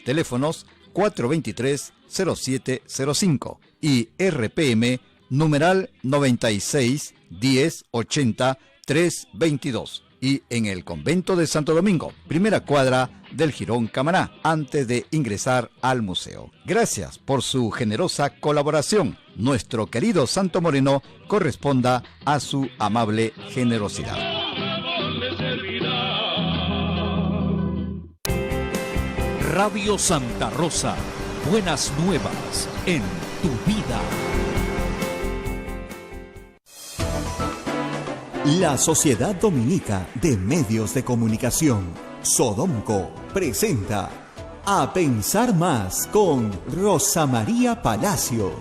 Teléfonos 423-0705 y RPM numeral 96 10 80 322. Y en el convento de Santo Domingo, primera cuadra del Jirón Camaná, antes de ingresar al museo. Gracias por su generosa colaboración. Nuestro querido Santo Moreno corresponda a su amable generosidad. Radio Santa Rosa, buenas nuevas en tu vida. La Sociedad Dominica de Medios de Comunicación, Sodomco, presenta A Pensar Más con Rosa María Palacios.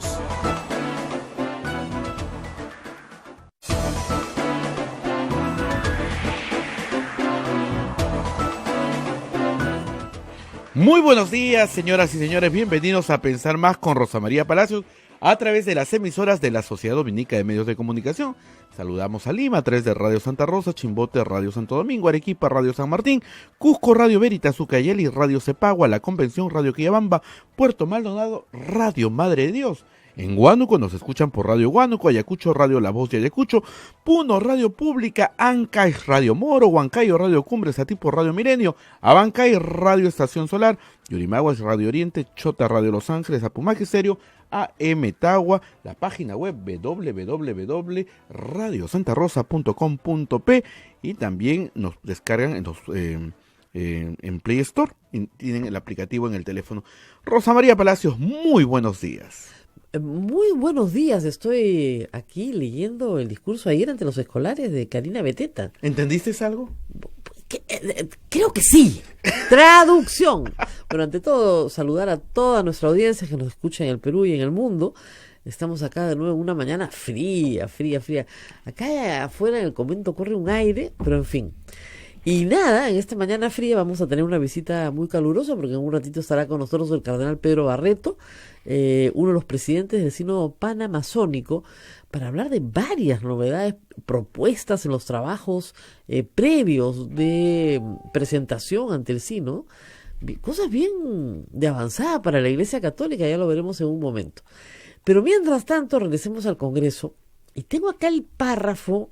Muy buenos días, señoras y señores, bienvenidos a Pensar Más con Rosa María Palacios a través de las emisoras de la Sociedad Dominica de Medios de Comunicación. Saludamos a Lima a través de Radio Santa Rosa, Chimbote, Radio Santo Domingo, Arequipa, Radio San Martín, Cusco, Radio Veritas, Ucayali, Radio Cepagua, La Convención, Radio Quillabamba, Puerto Maldonado, Radio Madre de Dios. En Huánuco nos escuchan por Radio Huánuco, Ayacucho, Radio La Voz de Ayacucho, Puno, Radio Pública, Ancay, Radio Moro, Huancayo, Radio Cumbres, Atipo, Radio Milenio, Abancay, Radio Estación Solar, Yurimaguas, Radio Oriente, Chota, Radio Los Ángeles, Apumaje Estéreo, AM Tagua, la página web www.radiosantarosa.com.p y también nos descargan en Play Store y tienen el aplicativo en el teléfono. Rosa María Palacios, muy buenos días. Muy buenos días, estoy aquí leyendo el discurso ayer ante los escolares de Karina Beteta. ¿Entendiste algo? Creo que sí. Traducción. Bueno, ante todo, saludar a toda nuestra audiencia que nos escucha en el Perú y en el mundo. Estamos acá de nuevo en una mañana fría. Acá afuera en el convento corre un aire, pero en fin. Y nada, en esta mañana fría vamos a tener una visita muy calurosa porque en un ratito estará con nosotros el cardenal Pedro Barreto, uno de los presidentes del Sínodo Panamazónico, para hablar de varias novedades propuestas en los trabajos previos de presentación ante el Sínodo, cosas bien de avanzada para la Iglesia Católica, ya lo veremos en un momento. Pero mientras tanto, regresemos al Congreso, y tengo acá el párrafo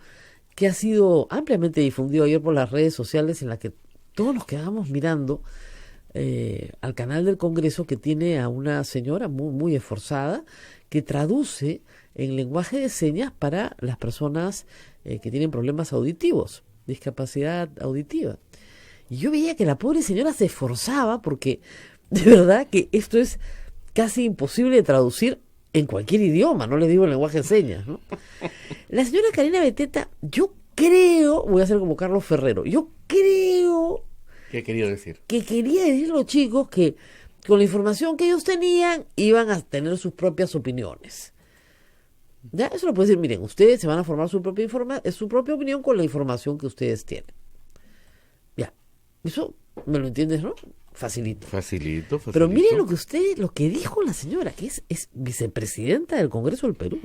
que ha sido ampliamente difundido ayer por las redes sociales, en la que todos nos quedamos mirando al canal del Congreso, que tiene a una señora muy esforzada que traduce en lenguaje de señas para las personas que tienen problemas auditivos, discapacidad auditiva. Y yo veía que la pobre señora se esforzaba porque de verdad que esto es casi imposible de traducir en cualquier idioma, no le digo en lenguaje de señas, ¿no? La señora Karina Beteta, yo creo, voy a hacer como Carlos Ferrero, yo creo... ¿Qué quería decir? Que quería decir los chicos que con la información que ellos tenían iban a tener sus propias opiniones. Ya, eso lo puede decir, miren, ustedes se van a formar su propia opinión con la información que ustedes tienen. Ya, eso me lo entiendes, ¿no? Facilito. Pero miren lo que dijo la señora, que es vicepresidenta del Congreso del Perú.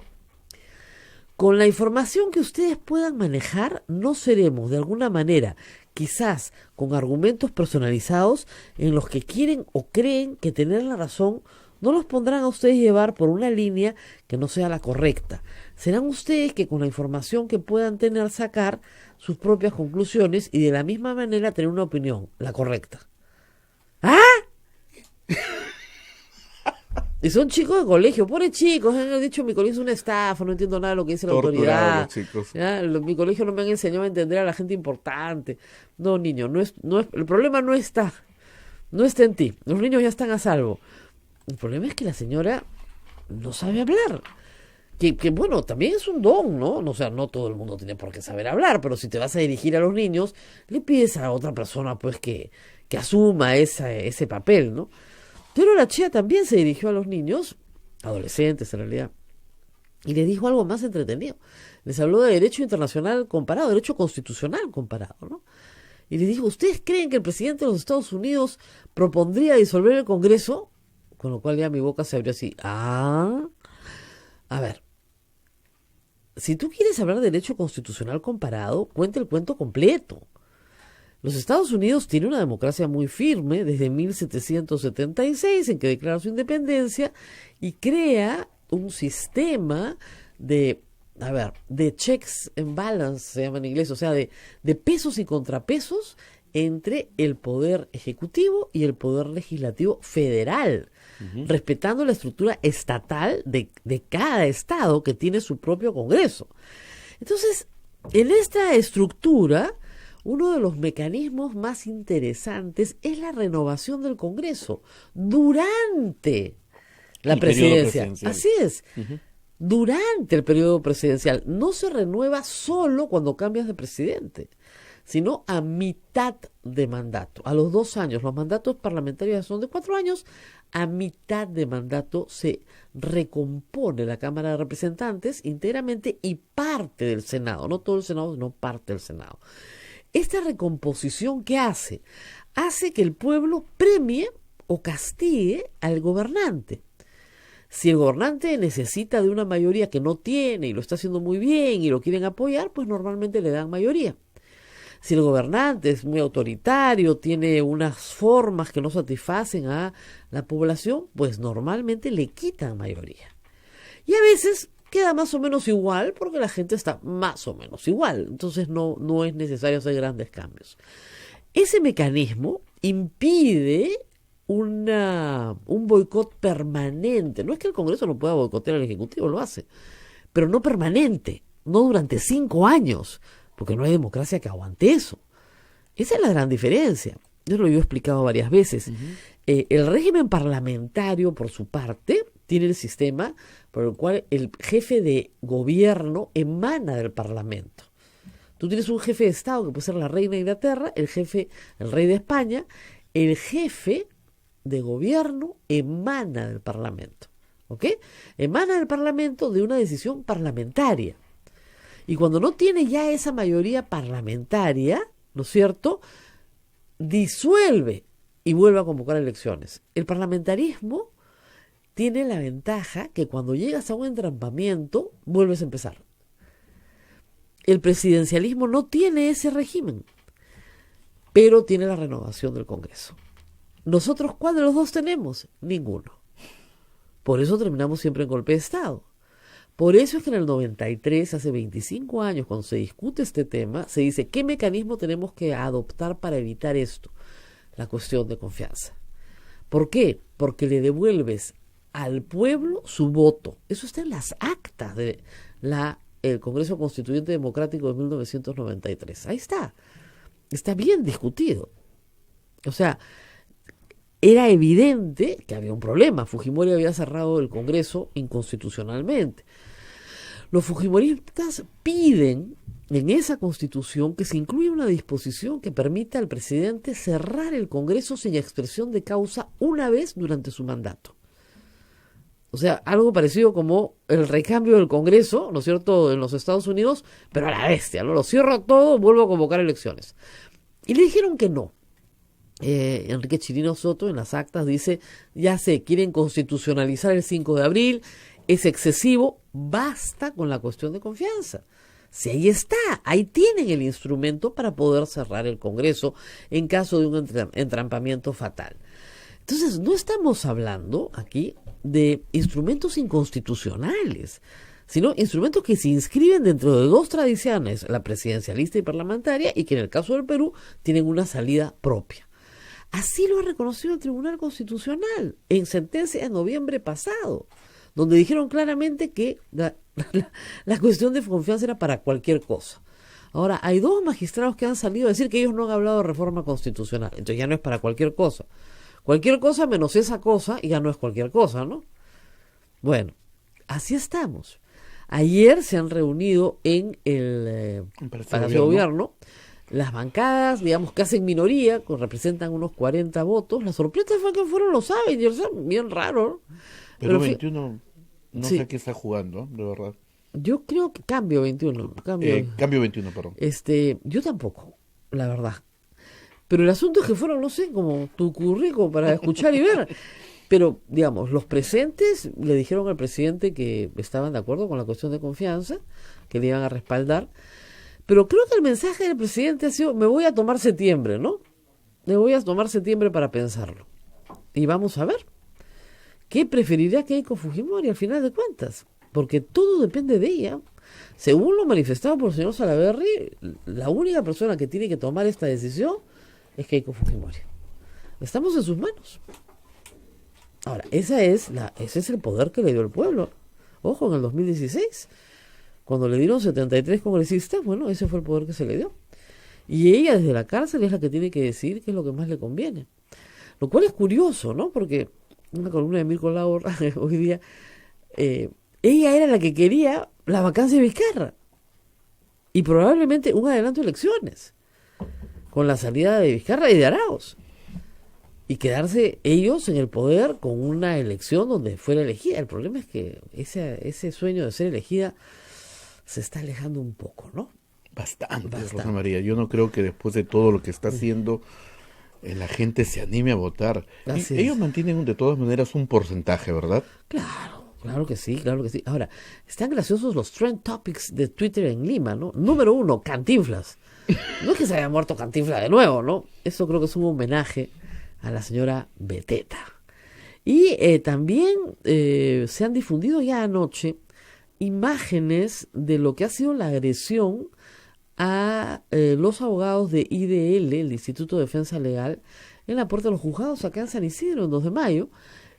Con la información que ustedes puedan manejar, no seremos de alguna manera, quizás con argumentos personalizados en los que quieren o creen que tener la razón, no los pondrán a ustedes llevar por una línea que no sea la correcta. Serán ustedes que con la información que puedan tener sacar sus propias conclusiones y de la misma manera tener una opinión, la correcta. ¿Ah? Y son chicos de colegio, pobres chicos, han dicho mi colegio es una estafa, no entiendo nada de lo que dice la autoridad. Mi colegio no me han enseñado a entender a la gente importante. No, niño, el problema no está en ti, los niños ya están a salvo. El problema es que la señora no sabe hablar. Que bueno, también es un don, ¿no? O sea, no todo el mundo tiene por qué saber hablar, pero si te vas a dirigir a los niños, le pides a otra persona pues que asuma ese papel, ¿no? Pero la chica también se dirigió a los niños, adolescentes en realidad, y les dijo algo más entretenido. Les habló de derecho internacional comparado, derecho constitucional comparado, ¿no? Y les dijo, ¿ustedes creen que el presidente de los Estados Unidos propondría disolver el Congreso? Con lo cual ya mi boca se abrió así. A ver, si tú quieres hablar de derecho constitucional comparado, cuenta el cuento completo. Los Estados Unidos tiene una democracia muy firme desde 1776, en que declara su independencia y crea un sistema de checks and balance, se llama en inglés, o sea, de pesos y contrapesos entre el poder ejecutivo y el poder legislativo federal, respetando la estructura estatal de cada estado que tiene su propio Congreso. Entonces, en esta estructura, uno de los mecanismos más interesantes es la renovación del Congreso durante la presidencia. Así es. Durante el periodo presidencial. No se renueva solo cuando cambias de presidente, sino a mitad de mandato, a los 2 años. Los mandatos parlamentarios son de 4 años. A mitad de mandato se recompone la Cámara de Representantes íntegramente y parte del Senado, no todo el Senado, sino parte del Senado. Esta recomposición, ¿qué hace? Hace que el pueblo premie o castigue al gobernante. Si el gobernante necesita de una mayoría que no tiene y lo está haciendo muy bien y lo quieren apoyar, pues normalmente le dan mayoría. Si el gobernante es muy autoritario, tiene unas formas que no satisfacen a la población, pues normalmente le quitan mayoría. Y a veces queda más o menos igual porque la gente está más o menos igual. Entonces no es necesario hacer grandes cambios. Ese mecanismo impide un boicot permanente. No es que el Congreso no pueda boicotear al Ejecutivo, lo hace, pero no permanente, no durante 5 años, porque no hay democracia que aguante eso. Esa es la gran diferencia. Yo lo he explicado varias veces. El régimen parlamentario, por su parte, tiene el sistema por el cual el jefe de gobierno emana del Parlamento. Tú tienes un jefe de Estado, que puede ser la reina de Inglaterra, el rey de España. El jefe de gobierno emana del Parlamento. ¿Ok? Emana del Parlamento de una decisión parlamentaria. Y cuando no tiene ya esa mayoría parlamentaria, ¿no es cierto?, disuelve y vuelve a convocar elecciones. El parlamentarismo tiene la ventaja que cuando llegas a un entrampamiento, vuelves a empezar. El presidencialismo no tiene ese régimen, pero tiene la renovación del Congreso. Nosotros, ¿cuál de los dos tenemos? Ninguno. Por eso terminamos siempre en golpe de Estado. Por eso es que en el 93, hace 25 años, cuando se discute este tema, se dice, ¿qué mecanismo tenemos que adoptar para evitar esto? La cuestión de confianza. ¿Por qué? Porque le devuelves al pueblo su voto. Eso está en las actas del Congreso Constituyente Democrático de 1993. Ahí está. Está bien discutido. O sea, era evidente que había un problema. Fujimori había cerrado el Congreso inconstitucionalmente. Los fujimoristas piden en esa Constitución que se incluya una disposición que permita al presidente cerrar el Congreso sin expresión de causa una vez durante su mandato. O sea, algo parecido como el recambio del Congreso, ¿no es cierto?, en los Estados Unidos, pero a la bestia, ¿no? Lo cierro todo, vuelvo a convocar elecciones. Y le dijeron que no. Enrique Chirino Soto en las actas dice, ya sé, quieren constitucionalizar el 5 de abril, es excesivo, basta con la cuestión de confianza. Si ahí está, ahí tienen el instrumento para poder cerrar el Congreso en caso de un entrampamiento fatal. Entonces, no estamos hablando aquí de instrumentos inconstitucionales, sino instrumentos que se inscriben dentro de 2 tradiciones, la presidencialista y parlamentaria, y que en el caso del Perú tienen una salida propia. Así lo ha reconocido el Tribunal Constitucional en sentencia de noviembre pasado, donde dijeron claramente que la cuestión de confianza era para cualquier cosa. Ahora, hay 2 magistrados que han salido a decir que ellos no han hablado de reforma constitucional, entonces ya no es para cualquier cosa. Cualquier cosa menos esa cosa y ya no es cualquier cosa, ¿no? Bueno, así estamos. Ayer se han reunido en el Palacio de Gobierno las bancadas, digamos, que hacen minoría, que representan unos 40 votos. La sorpresa fue que fueron los Avengers, bien raro, ¿no? Pero 21, no sé a qué está jugando, de verdad. Yo creo que cambio 21. Cambio 21, perdón. Yo tampoco, la verdad. Pero el asunto es que fueron, no sé, como tu currículum para escuchar y ver. Pero, digamos, los presentes le dijeron al presidente que estaban de acuerdo con la cuestión de confianza, que le iban a respaldar. Pero creo que el mensaje del presidente ha sido, me voy a tomar septiembre, ¿no? Me voy a tomar septiembre para pensarlo. Y vamos a ver qué preferirá Keiko Fujimori al final de cuentas, porque todo depende de ella. Según lo manifestado por el señor Salaverry, la única persona que tiene que tomar esta decisión es Keiko Fujimori. Estamos en sus manos. Ahora, ese es el poder que le dio el pueblo. Ojo, en el 2016, cuando le dieron 73 congresistas, bueno, ese fue el poder que se le dio. Y ella desde la cárcel es la que tiene que decidir qué es lo que más le conviene. Lo cual es curioso, ¿no? Porque una columna de Mirko Lauer hoy día, ella era la que quería la vacancia de Vizcarra. Y probablemente un adelanto de elecciones, con la salida de Vizcarra y de Arauz. Y quedarse ellos en el poder con una elección donde fuera elegida. El problema es que ese sueño de ser elegida se está alejando un poco, ¿no? Bastante. Rosa María. Yo no creo que después de todo lo que está haciendo la gente se anime a votar. Ellos mantienen de todas maneras un porcentaje, ¿verdad? Claro que sí, claro que sí. Ahora, están graciosos los trend topics de Twitter en Lima, ¿no? Número 1, Cantinflas. No es que se haya muerto Cantinflas de nuevo, ¿no? Eso creo que es un homenaje a la señora Beteta. Y también se han difundido ya anoche imágenes de lo que ha sido la agresión a los abogados de IDL, el Instituto de Defensa Legal, en la puerta de los juzgados acá en San Isidro, el 2 de mayo.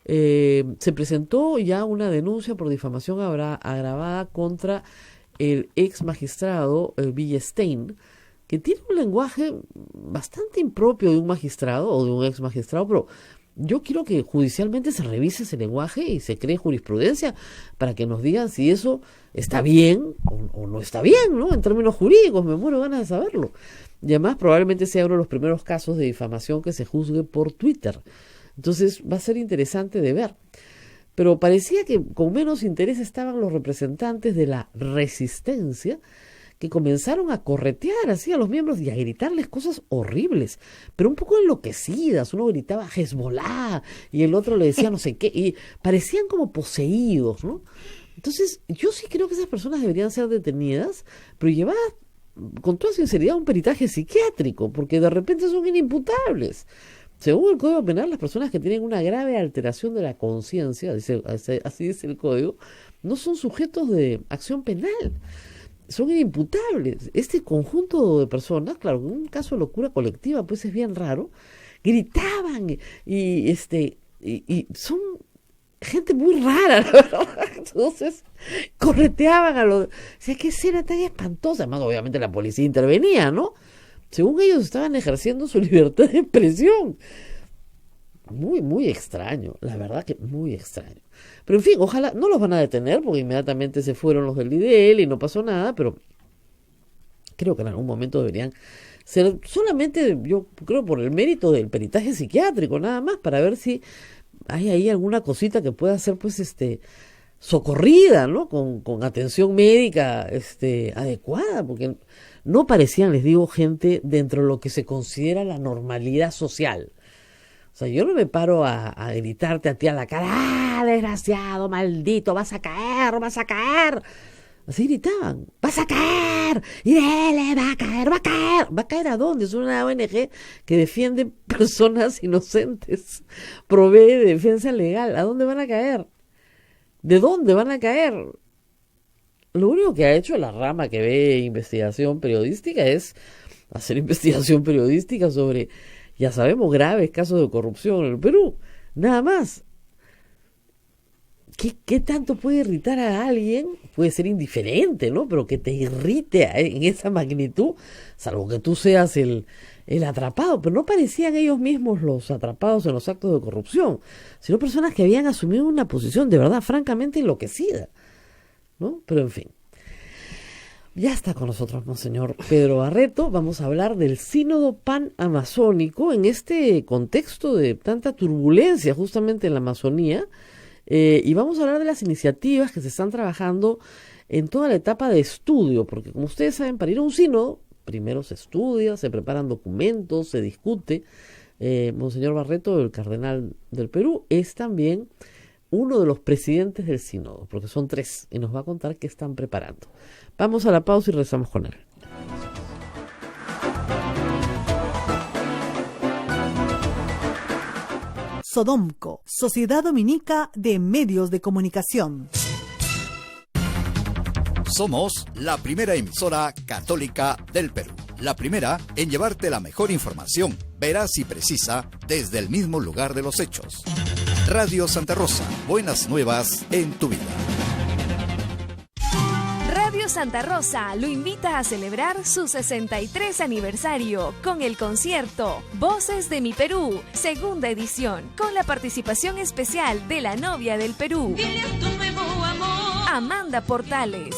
Se presentó ya una denuncia por difamación agravada contra el ex magistrado Villestein, que tiene un lenguaje bastante impropio de un magistrado o de un ex magistrado, pero yo quiero que judicialmente se revise ese lenguaje y se cree jurisprudencia para que nos digan si eso está bien o no está bien, ¿no? En términos jurídicos, me muero ganas de saberlo. Y además probablemente sea uno de los primeros casos de difamación que se juzgue por Twitter. Entonces va a ser interesante de ver. Pero parecía que con menos interés estaban los representantes de la resistencia, que comenzaron a corretear así a los miembros y a gritarles cosas horribles, pero un poco enloquecidas. Uno gritaba Hezbollah y el otro le decía no sé qué, y parecían como poseídos, ¿no? Entonces, yo sí creo que esas personas deberían ser detenidas, pero llevadas con toda sinceridad a un peritaje psiquiátrico, porque de repente son inimputables. Según el Código Penal, las personas que tienen una grave alteración de la conciencia, así dice el Código, no son sujetos de acción penal. Son inimputables. Este conjunto de personas, claro, en un caso de locura colectiva, pues es bien raro, gritaban y son gente muy rara, la verdad. Entonces, correteaban a los... O sea, qué escena tan espantosa. Además, obviamente la policía intervenía, ¿no? Según ellos estaban ejerciendo su libertad de expresión. Muy, muy extraño. La verdad que muy extraño. Pero en fin, ojalá, no los van a detener porque inmediatamente se fueron los del IDL y no pasó nada, pero creo que en algún momento deberían ser solamente, yo creo, por el mérito del peritaje psiquiátrico, nada más, para ver si hay ahí alguna cosita que pueda ser, pues, socorrida, ¿no? Con atención médica, adecuada, porque no parecían, les digo, gente dentro de lo que se considera la normalidad social. O sea, yo no me paro a gritarte a ti a la cara, ¡ah, desgraciado, maldito, vas a caer, vas a caer! Así gritaban, ¡vas a caer! ¡Y dele, va a caer, va a caer! ¿Va a caer a dónde? Es una ONG que defiende personas inocentes, provee de defensa legal. ¿A dónde van a caer? ¿De dónde van a caer? Lo único que ha hecho la rama que ve investigación periodística es hacer investigación periodística sobre, ya sabemos, graves casos de corrupción en el Perú. Nada más. ¿Qué tanto puede irritar a alguien? Puede ser indiferente, ¿no? Pero que te irrite en esa magnitud, salvo que tú seas el atrapado. Pero no parecían ellos mismos los atrapados en los actos de corrupción, sino personas que habían asumido una posición de verdad francamente enloquecida, ¿no? Pero en fin. Ya está con nosotros Monseñor Pedro Barreto. Vamos a hablar del Sínodo Pan-Amazónico en este contexto de tanta turbulencia justamente en la Amazonía. Y vamos a hablar de las iniciativas que se están trabajando en toda la etapa de estudio, porque como ustedes saben, para ir a un sínodo, primero se estudia, se preparan documentos, se discute. Monseñor Barreto, el cardenal del Perú, es también uno de los presidentes del sínodo, porque son 3, y nos va a contar qué están preparando. Vamos a la pausa y regresamos con él. Sodomco, Sociedad Dominica de Medios de Comunicación. Somos la primera emisora católica del Perú. La primera en llevarte la mejor información, veraz y precisa, desde el mismo lugar de los hechos. Radio Santa Rosa, buenas nuevas en tu vida. Radio Santa Rosa lo invita a celebrar su 63 aniversario con el concierto Voces de mi Perú, segunda edición, con la participación especial de la novia del Perú, Amanda Portales,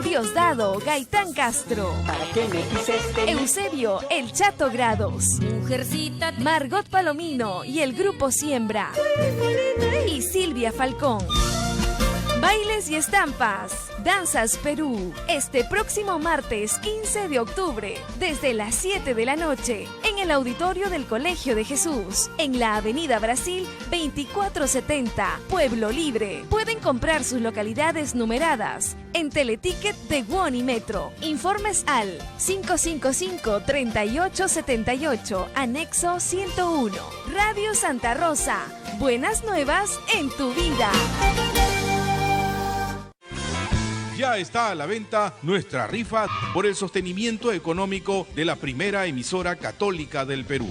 Diosdado Gaitán Castro, Eusebio El Chato Grados, Margot Palomino y el Grupo Siembra, y Silvia Falcón. Bailes y estampas, Danzas Perú, este próximo martes 15 de octubre, desde las 7 de la noche, en el auditorio del Colegio de Jesús, en la Avenida Brasil 2470, Pueblo Libre. Pueden comprar sus localidades numeradas en Teleticket de Won y Metro. Informes al 555-3878, anexo 101. Radio Santa Rosa, buenas nuevas en tu vida. Ya está a la venta nuestra rifa por el sostenimiento económico de la primera emisora católica del Perú.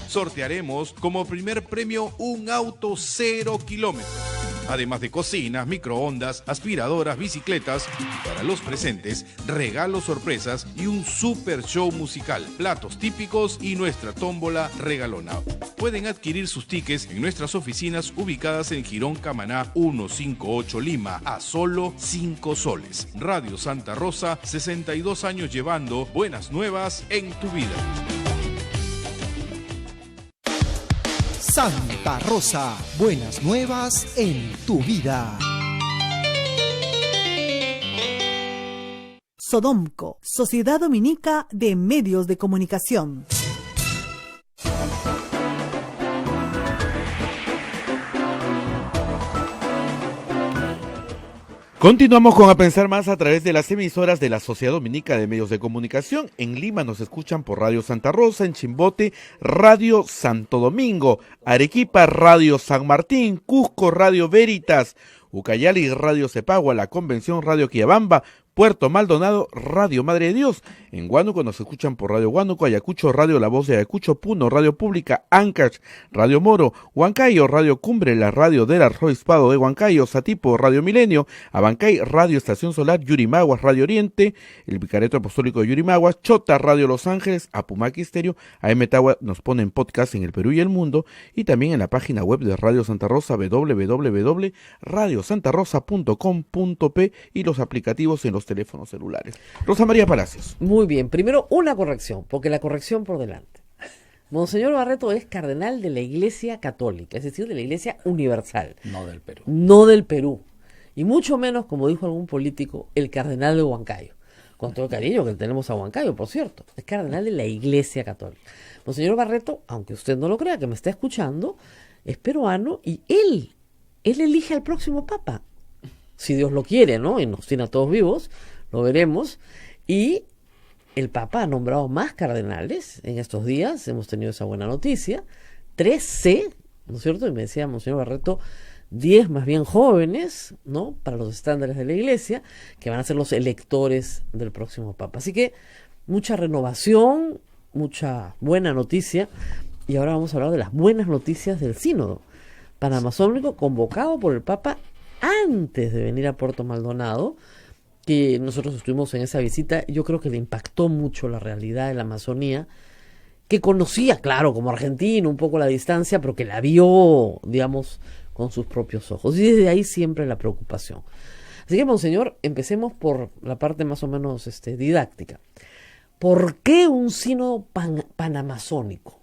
Sortearemos como primer premio un auto 0 kilómetros, además de cocinas, microondas, aspiradoras, bicicletas y para los presentes, regalos sorpresas y un super show musical, platos típicos y nuestra tómbola regalona. Pueden adquirir sus tickets en nuestras oficinas ubicadas en Girón Camaná 158 Lima a solo 5 soles. Radio Santa Rosa, 62 años llevando buenas nuevas en tu vida. Santa Rosa, buenas nuevas en tu vida. Sodomco, Sociedad Dominica de Medios de Comunicación. Continuamos con A Pensar Más a través de las emisoras de la Sociedad Dominica de Medios de Comunicación. En Lima nos escuchan por Radio Santa Rosa, en Chimbote, Radio Santo Domingo, Arequipa, Radio San Martín, Cusco, Radio Veritas, Ucayali, Radio Cepagua, La Convención, Radio Quillabamba, Puerto Maldonado, Radio Madre de Dios. En Huánuco nos escuchan por Radio Huánuco, Ayacucho, Radio La Voz de Ayacucho, Puno, Radio Pública, Ancash, Radio Moro, Huancayo, Radio Cumbre, la Radio del Arzobispado de Huancayo, Satipo, Radio Milenio, Abancay, Radio Estación Solar, Yurimaguas, Radio Oriente, el Vicariato Apostólico de Yurimaguas, Chota, Radio Los Ángeles, Apumac Estéreo, AM Tagua nos ponen podcast en el Perú y el mundo, y también en la página web de Radio Santa Rosa, www.radiosantarosa.com.p, y los aplicativos en los teléfonos celulares. Rosa María Palacios. Muy bien, primero una corrección, porque la corrección por delante. Monseñor Barreto es cardenal de la Iglesia Católica, es decir, de la Iglesia Universal. No del Perú. No del Perú. Y mucho menos, como dijo algún político, el cardenal de Huancayo. Con todo el cariño que tenemos a Huancayo, por cierto. Es cardenal de la Iglesia Católica. Monseñor Barreto, aunque usted no lo crea, que me está escuchando, es peruano y él elige al próximo papa. Si Dios lo quiere, ¿no? Y nos tiene a todos vivos, lo veremos. Y el Papa ha nombrado más cardenales en estos días, hemos tenido esa buena noticia, 13, ¿no es cierto? Y me decía Monseñor Barreto, 10 más bien jóvenes, ¿no? Para los estándares de la Iglesia, que van a ser los electores del próximo Papa. Así que mucha renovación, mucha buena noticia. Y ahora vamos a hablar de las buenas noticias del Sínodo Panamazónico, convocado por el Papa antes de venir a Puerto Maldonado, que nosotros estuvimos en esa visita. Yo creo que le impactó mucho la realidad de la Amazonía, que conocía, claro, como argentino, un poco la distancia, pero que la vio, digamos, con sus propios ojos. Y desde ahí siempre la preocupación. Así que, Monseñor, empecemos por la parte más o menos didáctica. ¿Por qué un sínodo panamazónico?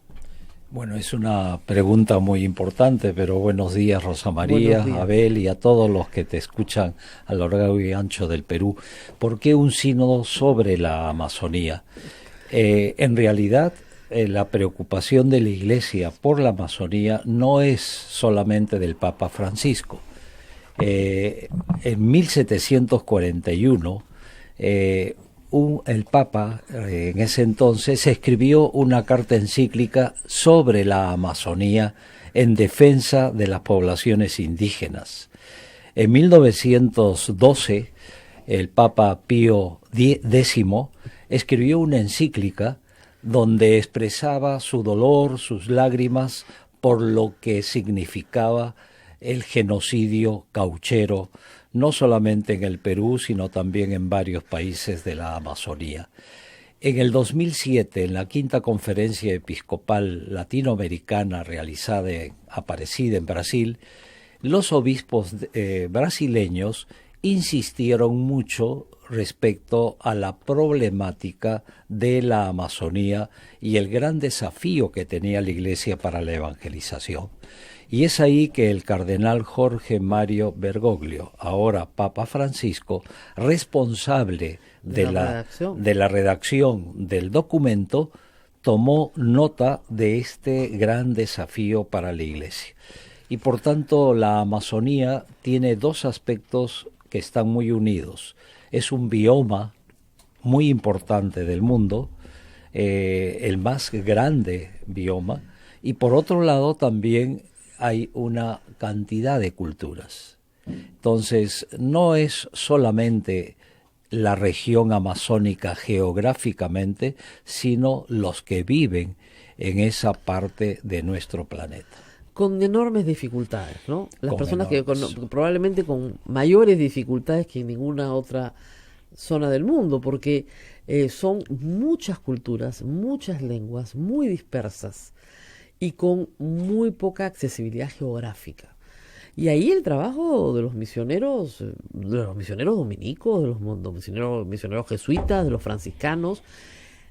Bueno, es una pregunta muy importante, pero buenos días, Rosa María, Abel y a todos los que te escuchan a lo largo y ancho del Perú. ¿Por qué un sínodo sobre la Amazonía? En realidad, la preocupación de la Iglesia por la Amazonía no es solamente del Papa Francisco. En 1741, el Papa en ese entonces escribió una carta encíclica sobre la Amazonía en defensa de las poblaciones indígenas. En 1912, el Papa Pío X escribió una encíclica donde expresaba su dolor, sus lágrimas, por lo que significaba el genocidio cauchero, no solamente en el Perú, sino también en varios países de la Amazonía. En el 2007, en la quinta conferencia episcopal latinoamericana realizada en Aparecida, en Brasil, los obispos brasileños insistieron mucho respecto a la problemática de la Amazonía y el gran desafío que tenía la Iglesia para la evangelización. Y es ahí que el cardenal Jorge Mario Bergoglio, ahora Papa Francisco, responsable de la redacción del documento, tomó nota de este gran desafío para la Iglesia. Y por tanto la Amazonía tiene dos aspectos que están muy unidos. Es un bioma muy importante del mundo, el más grande bioma, y por otro lado también hay una cantidad de culturas. Entonces, no es solamente la región amazónica geográficamente, sino los que viven en esa parte de nuestro planeta. Con enormes dificultades, ¿no? Las personas probablemente con mayores dificultades que en ninguna otra zona del mundo, porque son muchas culturas, muchas lenguas, muy dispersas y con muy poca accesibilidad geográfica. Y ahí el trabajo de los misioneros dominicos, de los misioneros jesuitas, de los franciscanos,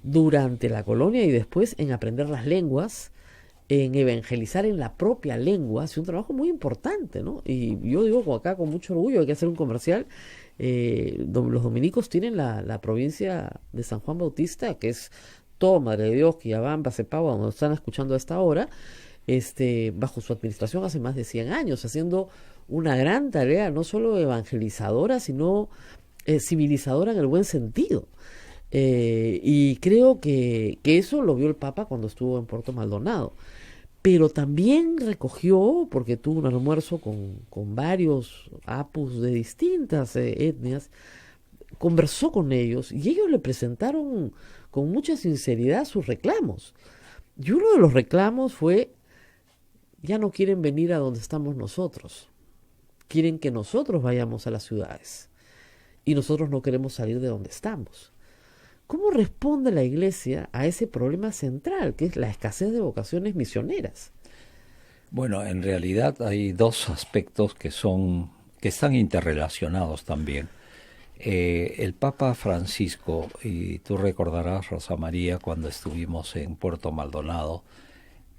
durante la colonia y después en aprender las lenguas, en evangelizar en la propia lengua, es un trabajo muy importante, ¿no? Y yo digo acá con mucho orgullo, hay que hacer un comercial. Los dominicos tienen la provincia de San Juan Bautista, que es todo Madre de Dios, Quillabamba, Cepagua, donde están escuchando a esta hora, bajo su administración hace más de 100 años, haciendo una gran tarea, no solo evangelizadora, sino civilizadora en el buen sentido. Y creo que eso lo vio el Papa cuando estuvo en Puerto Maldonado. Pero también recogió, porque tuvo un almuerzo con varios apus de distintas etnias, conversó con ellos y ellos le presentaron con mucha sinceridad sus reclamos. Y uno de los reclamos fue: ya no quieren venir a donde estamos nosotros, quieren que nosotros vayamos a las ciudades y nosotros no queremos salir de donde estamos. ¿Cómo responde la Iglesia a ese problema central, que es la escasez de vocaciones misioneras? Bueno, en realidad hay dos aspectos que están interrelacionados también. El Papa Francisco, y tú recordarás, Rosa María, cuando estuvimos en Puerto Maldonado,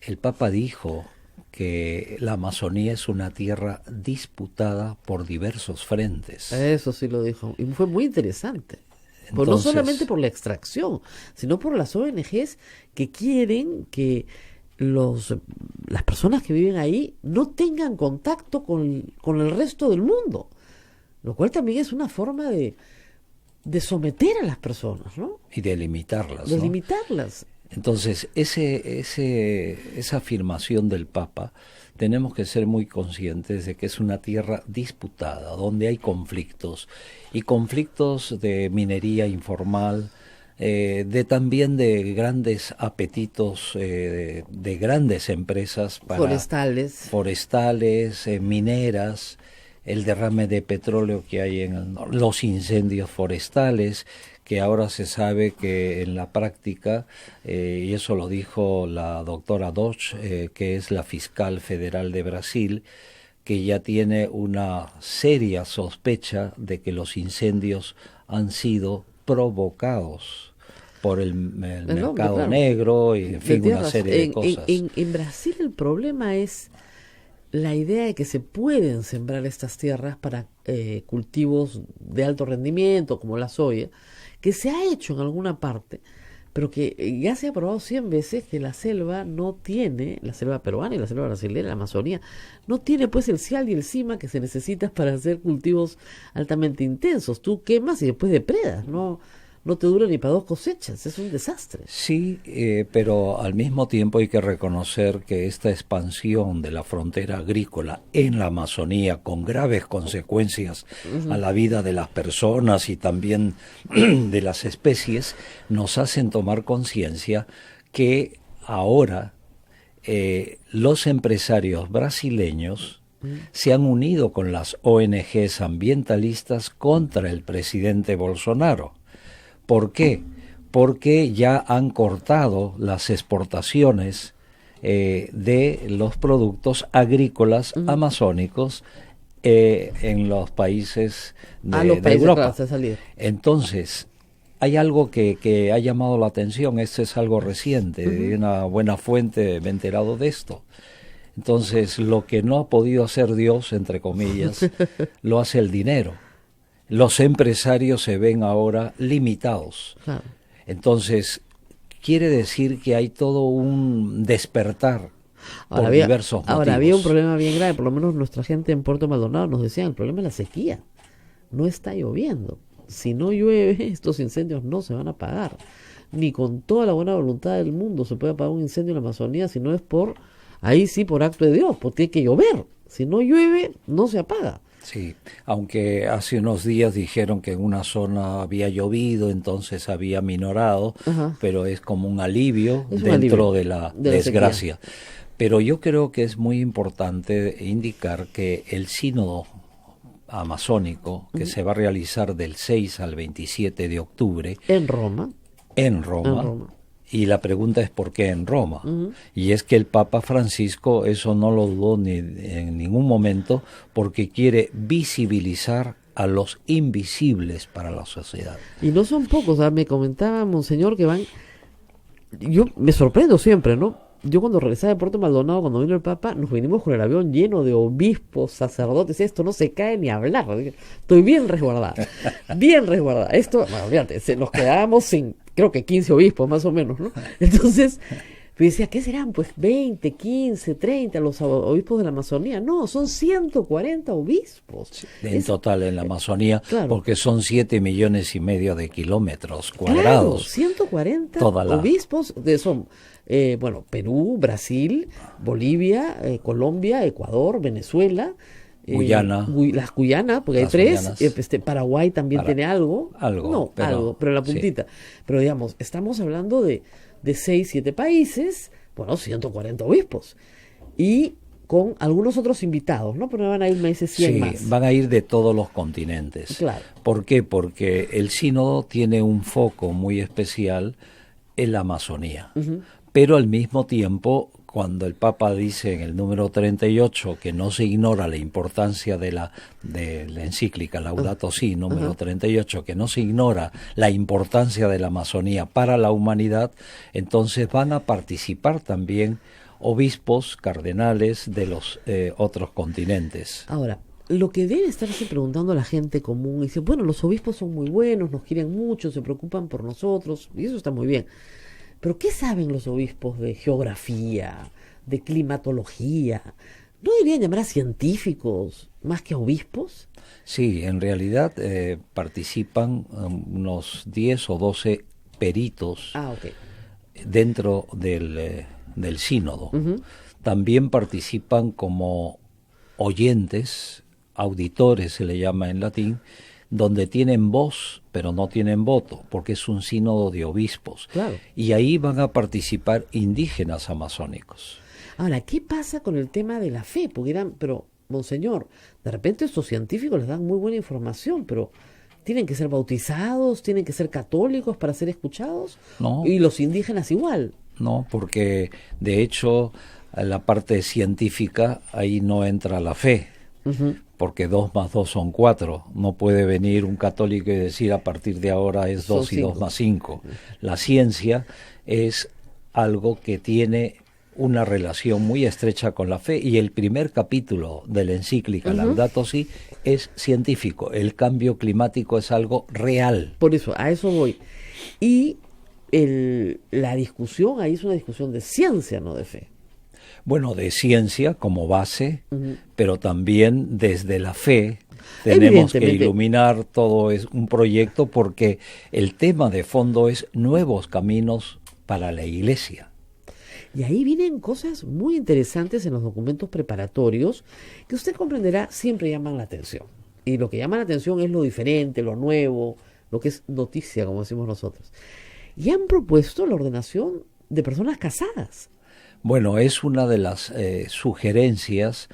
el Papa dijo que la Amazonía es una tierra disputada por diversos frentes. Eso sí lo dijo, y fue muy interesante. Entonces, no solamente por la extracción, sino por las ONGs que quieren que las personas que viven ahí no tengan contacto con el resto del mundo, lo cual también es una forma de someter a las personas, ¿no? Y de limitarlas. De ¿no? limitarlas. Entonces, esa afirmación del Papa, tenemos que ser muy conscientes de que es una tierra disputada, donde hay conflictos, y conflictos de minería informal, también de grandes apetitos de grandes empresas para forestales, mineras, el derrame de petróleo que hay los incendios forestales, que ahora se sabe que en la práctica, y eso lo dijo la doctora Dodge, que es la fiscal federal de Brasil, que ya tiene una seria sospecha de que los incendios han sido provocados por el mercado negro y en fin, una serie de cosas. En Brasil el problema es la idea de que se pueden sembrar estas tierras para cultivos de alto rendimiento como la soya, que se ha hecho en alguna parte, pero que ya se ha probado 100 veces que la selva no tiene, la selva peruana y la selva brasileña, la Amazonía, no tiene pues el cial y el cima que se necesita para hacer cultivos altamente intensos. Tú quemas y después depredas, no no te dura ni para 2 cosechas, es un desastre. Sí, pero al mismo tiempo hay que reconocer que esta expansión de la frontera agrícola en la Amazonía, con graves consecuencias a la vida de las personas y también de las especies, nos hacen tomar conciencia que ahora los empresarios brasileños se han unido con las ONGs ambientalistas contra el presidente Bolsonaro. ¿Por qué? Porque ya han cortado las exportaciones de los productos agrícolas amazónicos en los países de Europa. Entonces, hay algo que ha llamado la atención, esto es algo reciente, de una buena fuente me he enterado de esto. Entonces, lo que no ha podido hacer Dios, entre comillas, lo hace el dinero. Los empresarios se ven ahora limitados. Claro. Entonces, quiere decir que hay todo un despertar por diversos motivos. Ahora, había un problema bien grave, por lo menos nuestra gente en Puerto Maldonado nos decían, el problema es la sequía. No está lloviendo. Si no llueve, estos incendios no se van a apagar. Ni con toda la buena voluntad del mundo se puede apagar un incendio en la Amazonía si no es por, ahí sí, por acto de Dios, porque tiene que llover. Si no llueve, no se apaga. Sí, aunque hace unos días dijeron que en una zona había llovido, entonces había minorado, pero es como un alivio dentro de la desgracia. Pero yo creo que es muy importante indicar que el sínodo amazónico, que se va a realizar del 6 al 27 de octubre. En Roma. Y la pregunta es ¿por qué en Roma? Y es que el Papa Francisco eso no lo dudó ni en ningún momento, porque quiere visibilizar a los invisibles para la sociedad. Y no son pocos, me comentaba Monseñor que van, yo me sorprendo siempre, ¿no? Yo cuando regresaba de Puerto Maldonado, cuando vino el Papa, nos vinimos con el avión lleno de obispos, sacerdotes, esto no se cae ni a hablar. Estoy bien resguardada, bien resguardada. Esto, bueno, fíjate, nos quedábamos sin, creo que 15 obispos más o menos, ¿no? Entonces, yo decía, ¿qué serán? Pues 20, 15, 30 los obispos de la Amazonía. No, son 140 obispos. En total en la Amazonía, claro, porque son 7,5 millones de kilómetros cuadrados. Claro, 140 obispos, son... Perú, Brasil, Bolivia, Colombia, Ecuador, Venezuela, Guyana, las Guyanas, porque hay 3, Paraguay también tiene algo, pero la puntita. Sí. Pero digamos, estamos hablando de 6, 7 países, 140 obispos, y con algunos otros invitados, ¿no? Pero van a ir, me dice, 100 más. Sí, van a ir de todos los continentes. Claro. ¿Por qué? Porque el sínodo tiene un foco muy especial en la Amazonía. Pero al mismo tiempo, cuando el Papa dice en el número 38 que no se ignora la importancia de la encíclica Laudato Si, número 38, que no se ignora la importancia de la Amazonía para la humanidad, entonces van a participar también obispos, cardenales de los otros continentes. Ahora, lo que debe estarse preguntando la gente común, dice, bueno, los obispos son muy buenos, nos quieren mucho, se preocupan por nosotros, y eso está muy bien. Pero ¿qué saben los obispos de geografía, de climatología? ¿No deberían llamar a científicos más que a obispos? Sí, en realidad participan unos 10 o 12 peritos dentro del sínodo. También participan como oyentes, auditores se le llama en latín, donde tienen voz, pero no tienen voto, porque es un sínodo de obispos. Claro. Y ahí van a participar indígenas amazónicos. Ahora, ¿qué pasa con el tema de la fe? Porque dirán, pero, Monseñor, de repente estos científicos les dan muy buena información, pero ¿tienen que ser bautizados? ¿Tienen que ser católicos para ser escuchados? No. Y los indígenas igual. No, porque de hecho, la parte científica, ahí no entra la fe. Porque 2 más 2 son 4. No puede venir un católico y decir a partir de ahora es 2 y 2 más 5. La ciencia es algo que tiene una relación muy estrecha con la fe, y el primer capítulo de la encíclica Laudato Si es científico. El cambio climático es algo real. Por eso, a eso voy. Y la discusión ahí es una discusión de ciencia, no de fe. Bueno, de ciencia como base, pero también desde la fe, tenemos que iluminar todo es un proyecto porque el tema de fondo es nuevos caminos para la Iglesia. Y ahí vienen cosas muy interesantes en los documentos preparatorios que usted comprenderá siempre llaman la atención. Y lo que llama la atención es lo diferente, lo nuevo, lo que es noticia, como decimos nosotros. Y han propuesto la ordenación de personas casadas. Bueno, es una de las sugerencias,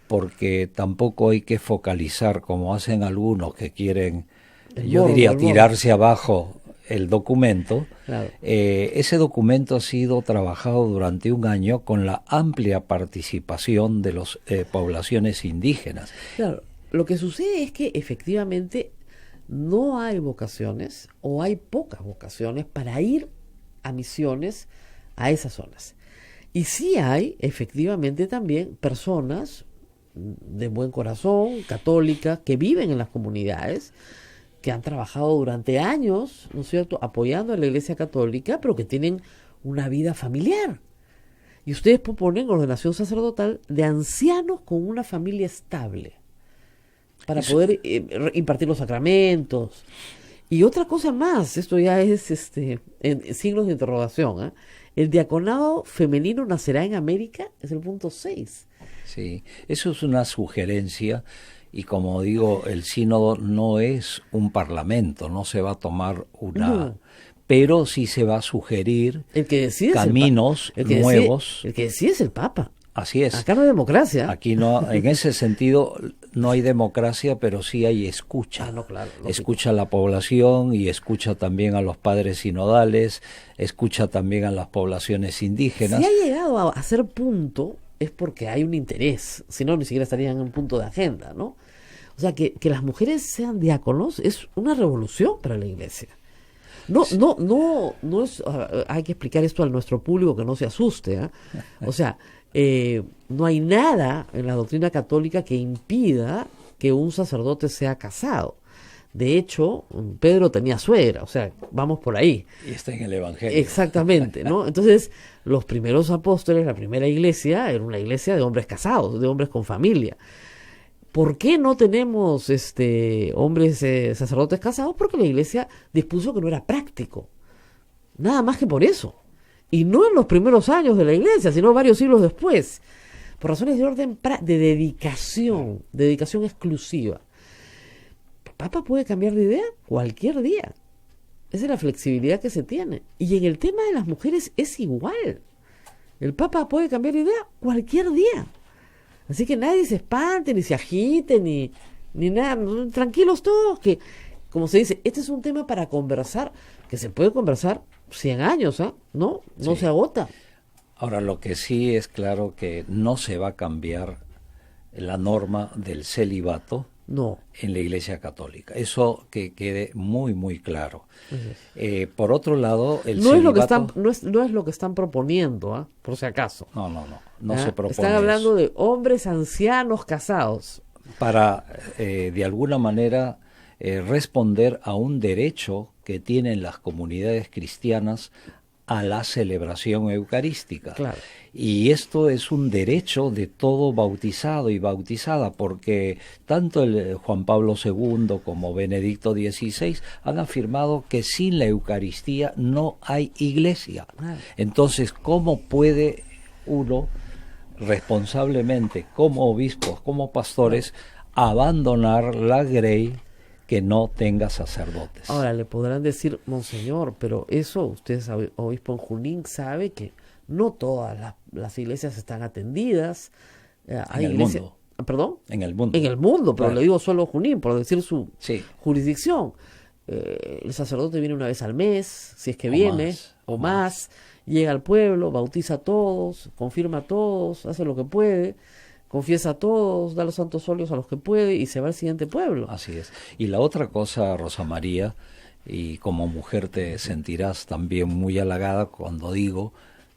porque tampoco hay que focalizar, como hacen algunos que quieren, diría, tirarse abajo el documento. Claro. Ese documento ha sido trabajado durante un año con la amplia participación de las poblaciones indígenas. Claro, lo que sucede es que efectivamente no hay vocaciones o hay pocas vocaciones para ir a misiones a esas zonas. Y sí hay efectivamente también personas de buen corazón, católicas, que viven en las comunidades, que han trabajado durante años, ¿no es cierto?, apoyando a la Iglesia Católica, pero que tienen una vida familiar. Y ustedes proponen ordenación sacerdotal de ancianos con una familia estable, para poder impartir los sacramentos. Y otra cosa más, esto ya es en signos de interrogación, ¿eh? El diaconado femenino nacerá en América, es el punto 6. Sí, eso es una sugerencia. Y como digo, el sínodo no es un parlamento, no se va a tomar una... Pero sí se va a sugerir el que decide caminos nuevos. El que decide es el Papa. Así es. Acá no hay democracia. Aquí no, en ese sentido no hay democracia, pero sí hay escucha. Claro, escucha a la población y escucha también a los padres sinodales, escucha también a las poblaciones indígenas. Si ha llegado a ser punto, es porque hay un interés, si no, ni siquiera estarían en un punto de agenda, ¿no? O sea, que las mujeres sean diáconos es una revolución para la Iglesia. No es, hay que explicar esto a nuestro público que no se asuste, ¿eh? O sea, no hay nada en la doctrina católica que impida que un sacerdote sea casado. De hecho, Pedro tenía suegra, o sea, vamos por ahí. Y está en el Evangelio. Exactamente, ¿no? Entonces, los primeros apóstoles, la primera iglesia, era una iglesia de hombres casados, de hombres con familia. ¿Por qué no tenemos hombres sacerdotes casados? Porque la iglesia dispuso que no era práctico. Nada más que por eso. Y no en los primeros años de la iglesia, sino varios siglos después. Por razones de orden de dedicación exclusiva. El Papa puede cambiar de idea cualquier día. Esa es la flexibilidad que se tiene. Y en el tema de las mujeres es igual. El Papa puede cambiar de idea cualquier día. Así que nadie se espante, ni se agite, ni nada. Tranquilos todos, que, como se dice, este es un tema para conversar, que se puede conversar 100 años, ¿eh? No Sí. se agota. Ahora, lo que sí es claro que no se va a cambiar la norma del celibato en la Iglesia Católica. Eso que quede muy, muy claro. Por otro lado, el no celibato... no es lo que están proponiendo, ¿eh? Por si acaso. No se propone. Están hablando de hombres ancianos casados. Para, de alguna manera, responder a un derecho que tienen las comunidades cristianas a la celebración eucarística. Claro. Y esto es un derecho de todo bautizado y bautizada, porque tanto el Juan Pablo II como Benedicto XVI han afirmado que sin la Eucaristía no hay iglesia. Entonces, ¿cómo puede uno responsablemente, como obispos, como pastores, abandonar la grey que no tenga sacerdotes? Ahora le podrán decir, monseñor, pero eso usted es obispo en Junín, sabe que no todas las iglesias están atendidas. Hay en el iglesias, mundo. ¿Perdón? En el mundo. En el mundo, pero Claro. le digo solo Junín, por decir su jurisdicción. El sacerdote viene una vez al mes, si es que viene, o más, llega al pueblo, bautiza a todos, confirma a todos, hace lo que puede, confiesa a todos, da los santos óleos a los que puede y se va al siguiente pueblo. Así es. Y la otra cosa, Rosa María, y como mujer te sentirás también muy halagada cuando digo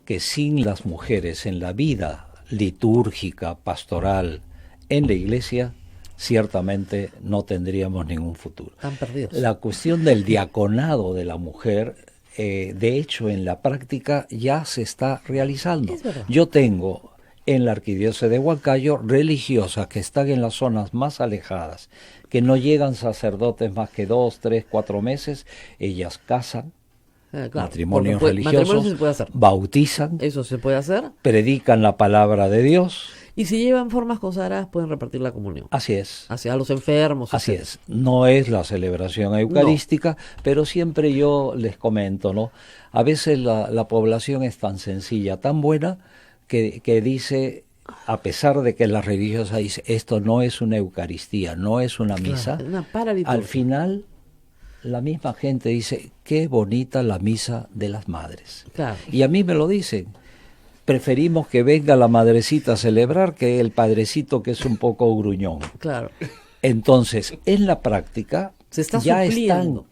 que sin las mujeres en la vida litúrgica, pastoral, en la iglesia, ciertamente no tendríamos ningún futuro. Están perdidos. La cuestión del diaconado de la mujer, de hecho, en la práctica ya se está realizando. Es verdad. Yo tengo en la arquidiócesis de Huancayo, religiosas que están en las zonas más alejadas, que no llegan sacerdotes más que 2, 3, 4 meses, ellas casan, claro, matrimonios matrimonio religiosos, se puede hacer. bautizan, Eso se puede hacer. predican la palabra de Dios. Y si llevan formas consagradas, pueden repartir la comunión. Así es. Hacia los enfermos. Así etcétera. es. No es la celebración eucarística, pero siempre yo les comento, ¿no? A veces la población es tan sencilla, tan buena, que dice, a pesar de que la religiosa dice, esto no es una Eucaristía, no es una misa, Claro, una paraliturgia. al final la misma gente dice, qué bonita la misa de las madres. Claro. Y a mí me lo dicen. Preferimos que venga la madrecita a celebrar que el padrecito que es un poco gruñón. Claro. Entonces, en la práctica, Se está ya supliendo.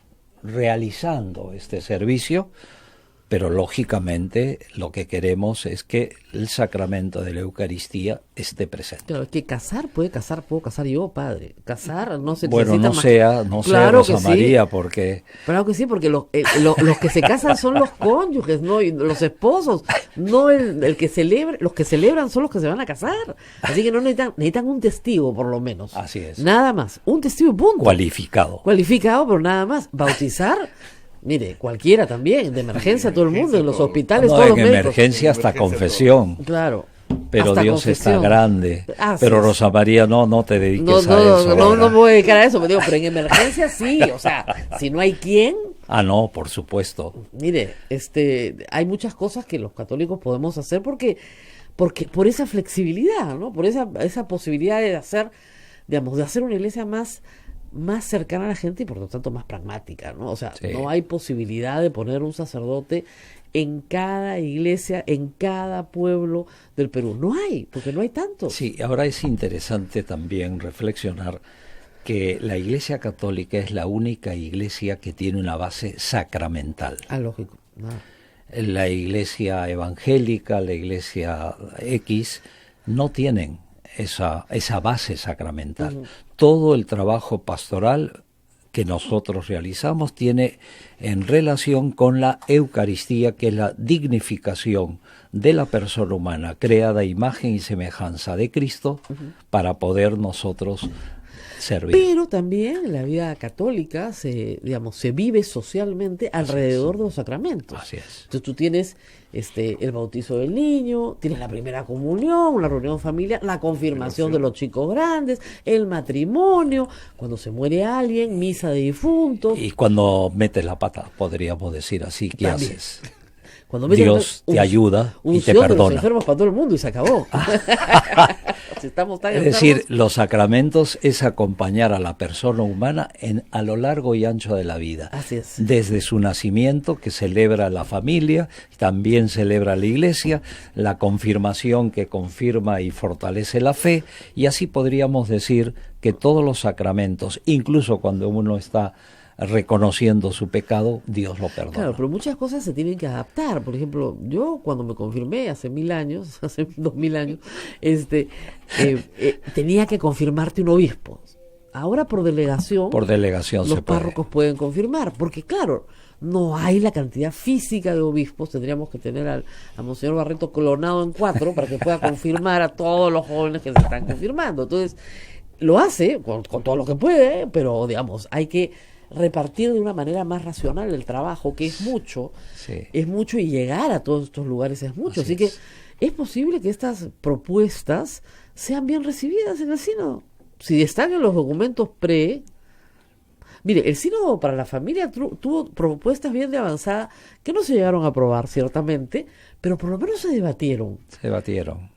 están realizando este servicio, pero lógicamente lo que queremos es que el sacramento de la Eucaristía esté presente. Claro, es que puedo casar yo, padre. Casar no se Bueno, necesita no más. sea Claro Rosa que sí. María, porque Claro que sí, porque los que se casan son los cónyuges, no y los esposos, no el que celebra, los que celebran son los que se van a casar. Así que no necesitan un testigo por lo menos. Así es. Nada más, un testigo y punto. cualificado. Cualificado, pero nada más. Bautizar, mire, cualquiera también, de emergencia todo el mundo, en los hospitales No, todos los en médicos. emergencia hasta confesión. Claro. Pero Hasta Dios confesión. está grande. Así Pero es. Rosa María, no te dediques No, a eso. no ahora. me voy a dedicar a eso, pero en emergencia sí, o sea, si no hay quien, Ah, no, por supuesto. mire, hay muchas cosas que los católicos podemos hacer porque por esa flexibilidad, ¿no? Por esa posibilidad de hacer, digamos, de hacer una iglesia más cercana a la gente y por lo tanto más pragmática, ¿no? O sea, Sí. no hay posibilidad de poner un sacerdote en cada iglesia, en cada pueblo del Perú. No hay, porque no hay tantos. Sí, ahora es interesante también reflexionar que la Iglesia Católica es la única iglesia que tiene una base sacramental. Ah, lógico. No. La Iglesia Evangélica, la Iglesia X, no tienen esa base sacramental. Ujú. Todo el trabajo pastoral que nosotros realizamos tiene en relación con la Eucaristía, que es la dignificación de la persona humana, creada a imagen y semejanza de Cristo, para poder nosotros servir. Pero también la vida católica se vive socialmente alrededor de los sacramentos. Así es. Entonces tú tienes el bautizo del niño, tienes la primera comunión, una reunión familiar, la confirmación de los chicos grandes, el matrimonio, cuando se muere alguien, misa de difuntos. Y cuando metes la pata, podríamos decir así, ¿qué También. haces? Cuando metes Dios te ayuda y te unción de los perdona. enfermos para todo el mundo y se acabó. Si estamos tan Es decir, enfermos, los sacramentos es acompañar a la persona humana a lo largo y ancho de la vida. Así es. Desde su nacimiento, que celebra la familia, también celebra la iglesia, la confirmación que confirma y fortalece la fe, y así podríamos decir que todos los sacramentos, incluso cuando uno está reconociendo su pecado, Dios lo perdona. claro, pero muchas cosas se tienen que adaptar. Por ejemplo, yo cuando me confirmé hace 1000 años, hace 2000 años, tenía que confirmarte un obispo. Ahora por delegación Por delegación los se puede. párrocos pueden confirmar, porque claro, no hay la cantidad física de obispos. Tendríamos que tener a Monseñor Barreto clonado en 4 para que pueda confirmar a todos los jóvenes que se están confirmando. Entonces, lo hace con todo lo que puede, pero digamos, hay que repartir de una manera más racional el trabajo, que es mucho, Sí. y llegar a todos estos lugares es mucho. Así Así que es. es posible que estas propuestas sean bien recibidas en el sínodo. Si están en los documentos Mire, el sínodo para la familia tuvo propuestas bien de avanzada que no se llegaron a aprobar, ciertamente, pero por lo menos se debatieron. Se batieron.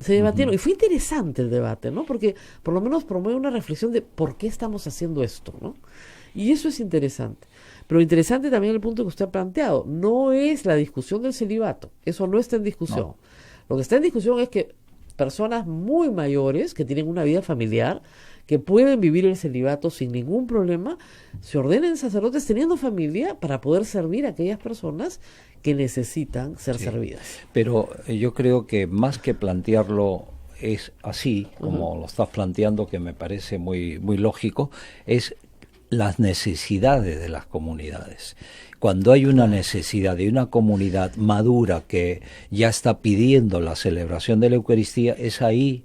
Y fue interesante el debate, ¿no? Porque por lo menos promueve una reflexión de por qué estamos haciendo esto, ¿no? Y eso es interesante. Pero interesante también el punto que usted ha planteado. No es la discusión del celibato. Eso no está en discusión. No. Lo que está en discusión es que personas muy mayores, que tienen una vida familiar, que pueden vivir el celibato sin ningún problema, se ordenen sacerdotes teniendo familia para poder servir a aquellas personas que necesitan ser servidas. Pero yo creo que más que plantearlo es así, como lo estás planteando, que me parece muy, muy lógico, es las necesidades de las comunidades. cuando hay una necesidad de una comunidad madura que ya está pidiendo la celebración de la Eucaristía, es ahí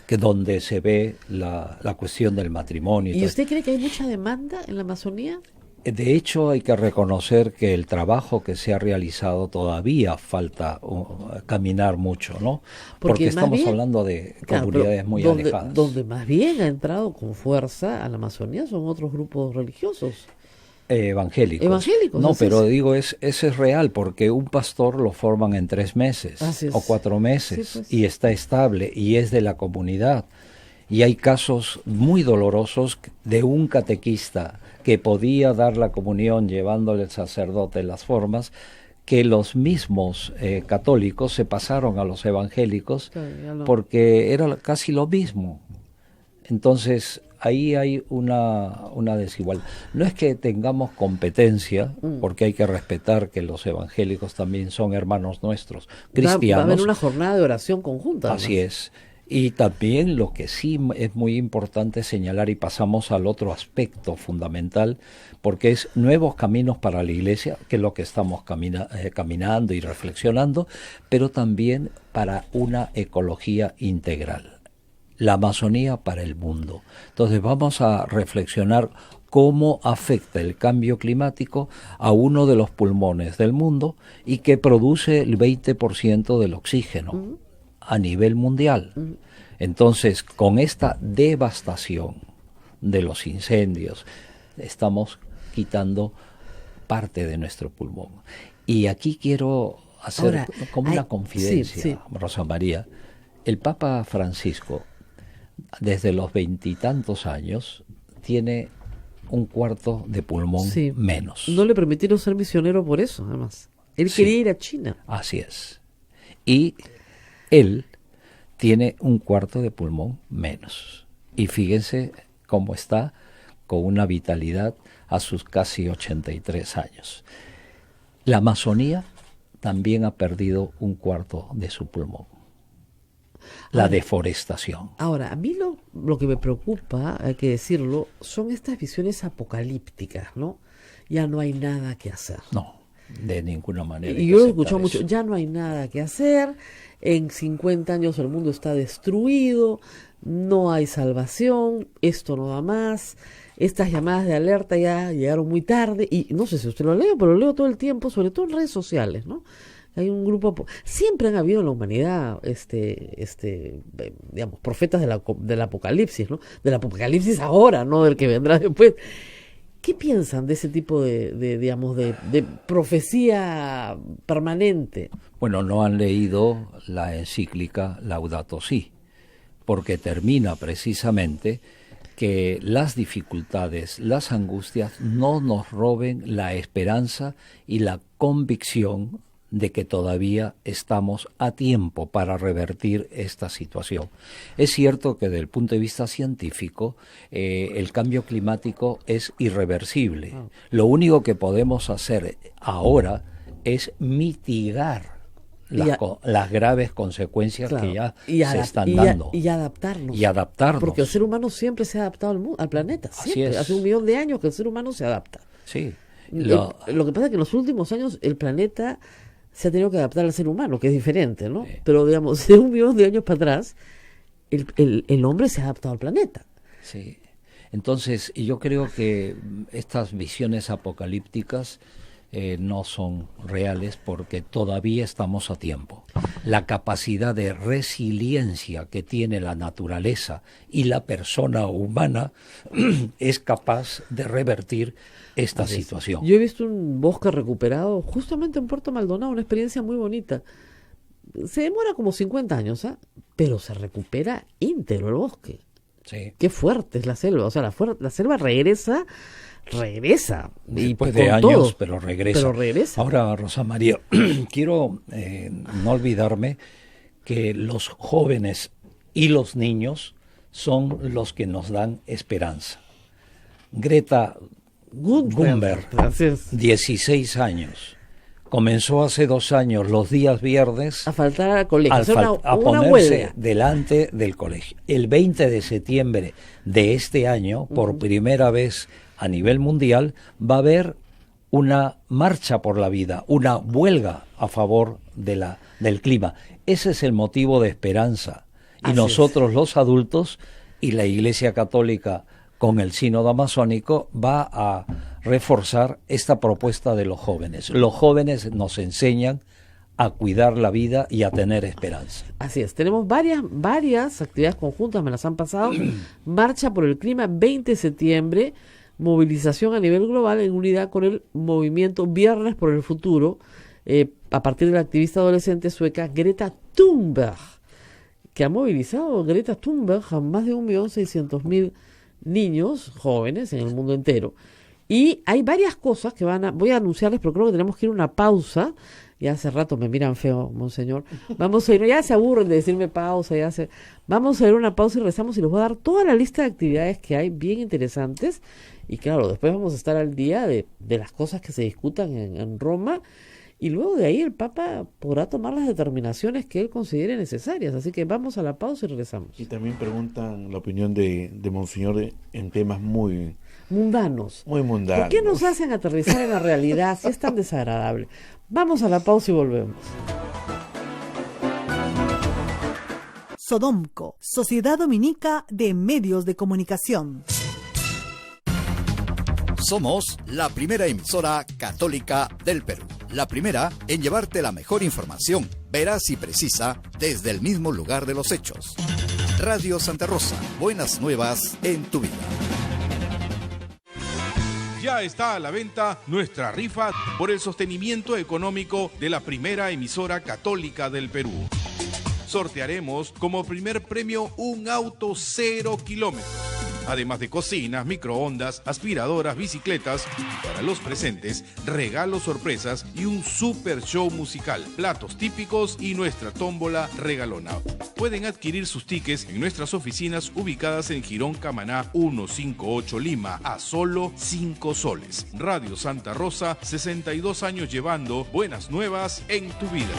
que donde se ve la cuestión del matrimonio. ¿Y usted cree que hay mucha demanda en la Amazonía? De hecho, hay que reconocer que el trabajo que se ha realizado todavía falta caminar mucho, ¿no? Porque estamos hablando de comunidades muy alejadas. Donde más bien ha entrado con fuerza a la Amazonía son otros grupos religiosos. Evangélicos. No, pero digo, ese es real, porque un pastor lo forman en 3 meses o 4 meses, sí, pues. Y está estable y es de la comunidad. Y hay casos muy dolorosos de un catequista que podía dar la comunión llevándole al sacerdote las formas, que los mismos católicos se pasaron a los evangélicos porque era casi lo mismo. Entonces ahí hay una desigualdad. No es que tengamos competencia, porque hay que respetar que los evangélicos también son hermanos nuestros, cristianos. Va a haber una jornada de oración conjunta. Así es. Y también lo que sí es muy importante señalar, y pasamos al otro aspecto fundamental, porque es nuevos caminos para la Iglesia, que es lo que estamos caminando y reflexionando, pero también para una ecología integral. La Amazonía para el mundo. Entonces vamos a reflexionar cómo afecta el cambio climático a uno de los pulmones del mundo y que produce el 20% del oxígeno a nivel mundial. Entonces, con esta devastación de los incendios, estamos quitando parte de nuestro pulmón. Y aquí quiero hacer una confidencia, Rosa María. El Papa Francisco, desde los 20 y tantos años, tiene 1/4 de pulmón menos. No le permitieron ser misionero por eso, además. Él quería ir a China. Así es. Y él tiene 1/4 de pulmón menos. Y fíjense cómo está, con una vitalidad a sus casi 83 años. La Amazonía también ha perdido 1/4 de su pulmón. La deforestación. Ahora, a mí lo que me preocupa, hay que decirlo, son estas visiones apocalípticas, ¿no? Ya no hay nada que hacer. No, de ninguna manera. Y yo lo he escuchado mucho, ya no hay nada que hacer, en 50 años el mundo está destruido, no hay salvación, esto no va más, estas llamadas de alerta ya llegaron muy tarde, y no sé si usted lo lee, pero lo leo todo el tiempo, sobre todo en redes sociales, ¿no? Hay un grupo, siempre han habido en la humanidad, digamos, profetas del apocalipsis, ¿no? Del apocalipsis ahora, no del que vendrá después. ¿Qué piensan de ese tipo de profecía permanente? Bueno, no han leído la encíclica Laudato Si, porque termina precisamente que las dificultades, las angustias no nos roben la esperanza y la convicción de que todavía estamos a tiempo para revertir esta situación. Es cierto que desde el punto de vista científico el cambio climático es irreversible. Lo único que podemos hacer ahora es mitigar las graves consecuencias que ya se están dando. Y adaptarnos. Porque el ser humano siempre se ha adaptado al planeta. Siempre. Hace 1 millón de años que el ser humano se adapta. Sí. Lo que pasa es que en los últimos años el planeta se ha tenido que adaptar al ser humano, que es diferente, ¿no? Sí. Pero, digamos, de 1 millón de años para atrás, el hombre se ha adaptado al planeta. Sí. Entonces, yo creo que estas visiones apocalípticas no son reales porque todavía estamos a tiempo. La capacidad de resiliencia que tiene la naturaleza y la persona humana es capaz de revertir esta situación. Yo he visto un bosque recuperado justamente en Puerto Maldonado, una experiencia muy bonita. Se demora como 50 años, pero se recupera íntegro el bosque. Sí. Qué fuerte es la selva. O sea, la selva regresa. Después de años, pero regresa. Ahora, Rosa María, quiero no olvidarme que los jóvenes y los niños son los que nos dan esperanza. Greta Thunberg, 16 años, comenzó hace 2 años los días viernes a faltar al colegio, a ponerse delante del colegio. El 20 de septiembre de este año, por primera vez a nivel mundial, va a haber una marcha por la vida, una huelga a favor del clima. Ese es el motivo de esperanza. Y Así nosotros los adultos y la Iglesia Católica con el Sínodo Amazónico va a reforzar esta propuesta de los jóvenes. Los jóvenes nos enseñan a cuidar la vida y a tener esperanza. Así es, tenemos varias actividades conjuntas, me las han pasado. Marcha por el clima, 20 de septiembre, movilización a nivel global en unidad con el movimiento Viernes por el Futuro, a partir de la activista adolescente sueca Greta Thunberg, que ha movilizado Greta Thunberg a más de 1.600.000 niños jóvenes en el mundo entero. Y hay varias cosas que voy a anunciarles, pero creo que tenemos que ir a una pausa. Ya hace rato me miran feo, monseñor. Vamos a ir, ya se aburren de decirme pausa, vamos a ir a una pausa y regresamos y les voy a dar toda la lista de actividades que hay bien interesantes. Y claro, después vamos a estar al día de las cosas que se discutan en Roma. Y luego de ahí el Papa podrá tomar las determinaciones que él considere necesarias. Así que vamos a la pausa y regresamos. Y también preguntan la opinión de Monseñor en temas muy mundanos. Muy mundanos. ¿Por qué nos hacen aterrizar en la realidad si es tan desagradable? Vamos a la pausa y volvemos. Sodomco, Sociedad Dominica de Medios de Comunicación. Somos la primera emisora católica del Perú. La primera en llevarte la mejor información, veraz y precisa, desde el mismo lugar de los hechos. Radio Santa Rosa, buenas nuevas en tu vida. Ya está a la venta nuestra rifa por el sostenimiento económico de la primera emisora católica del Perú. Sortearemos como primer premio un auto 0 kilómetros, además de cocinas, microondas, aspiradoras, bicicletas. Para los presentes, regalos sorpresas y un super show musical, platos típicos y nuestra tómbola regalona. Pueden adquirir sus tickets en nuestras oficinas ubicadas en Girón Camaná 158 Lima a solo 5 soles. Radio Santa Rosa, 62 años llevando buenas nuevas en tu vida.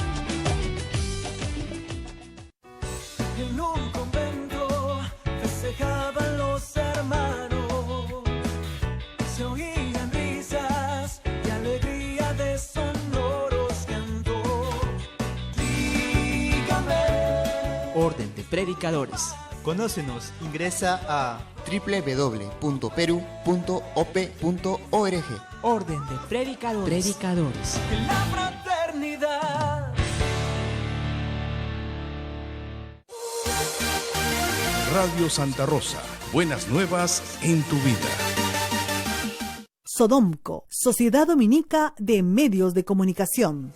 En un convento festejaban los hermanos, se oían risas y alegría de sonoros cantos. Dígame. Orden de Predicadores. Conócenos, ingresa a www.peru.op.org. Orden de Predicadores. En la fraternidad. Radio Santa Rosa, buenas nuevas en tu vida. Sodomco, Sociedad Dominica de Medios de Comunicación.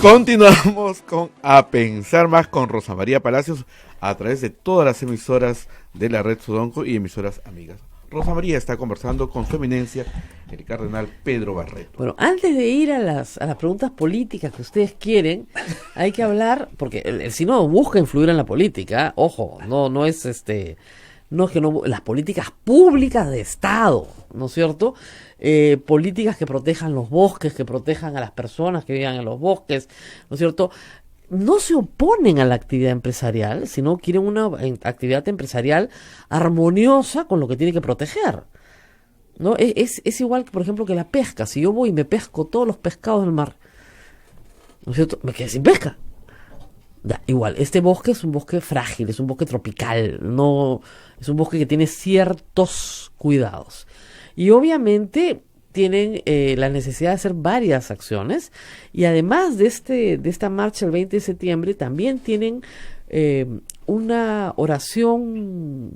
Continuamos con A Pensar Más con Rosa María Palacios a través de todas las emisoras de la red Sodomco y emisoras amigas. Rosa María está conversando con su eminencia, el cardenal Pedro Barreto. Bueno, antes de ir a las preguntas políticas que ustedes quieren, hay que hablar, porque el sínodo busca influir en la política, ojo, no es las políticas públicas de Estado, ¿no es cierto? Políticas que protejan los bosques, que protejan a las personas que vivan en los bosques, ¿no es cierto? No se oponen a la actividad empresarial, sino quieren una actividad empresarial armoniosa con lo que tiene que proteger, ¿no? Es igual que, por ejemplo, que la pesca. Si yo voy y me pesco todos los pescados del mar, ¿no es cierto?, me quedé sin pesca. Igual, este bosque es un bosque frágil, es un bosque tropical, no es un bosque que tiene ciertos cuidados. Y obviamente tienen la necesidad de hacer varias acciones, y además de esta marcha el 20 de septiembre también tienen una oración,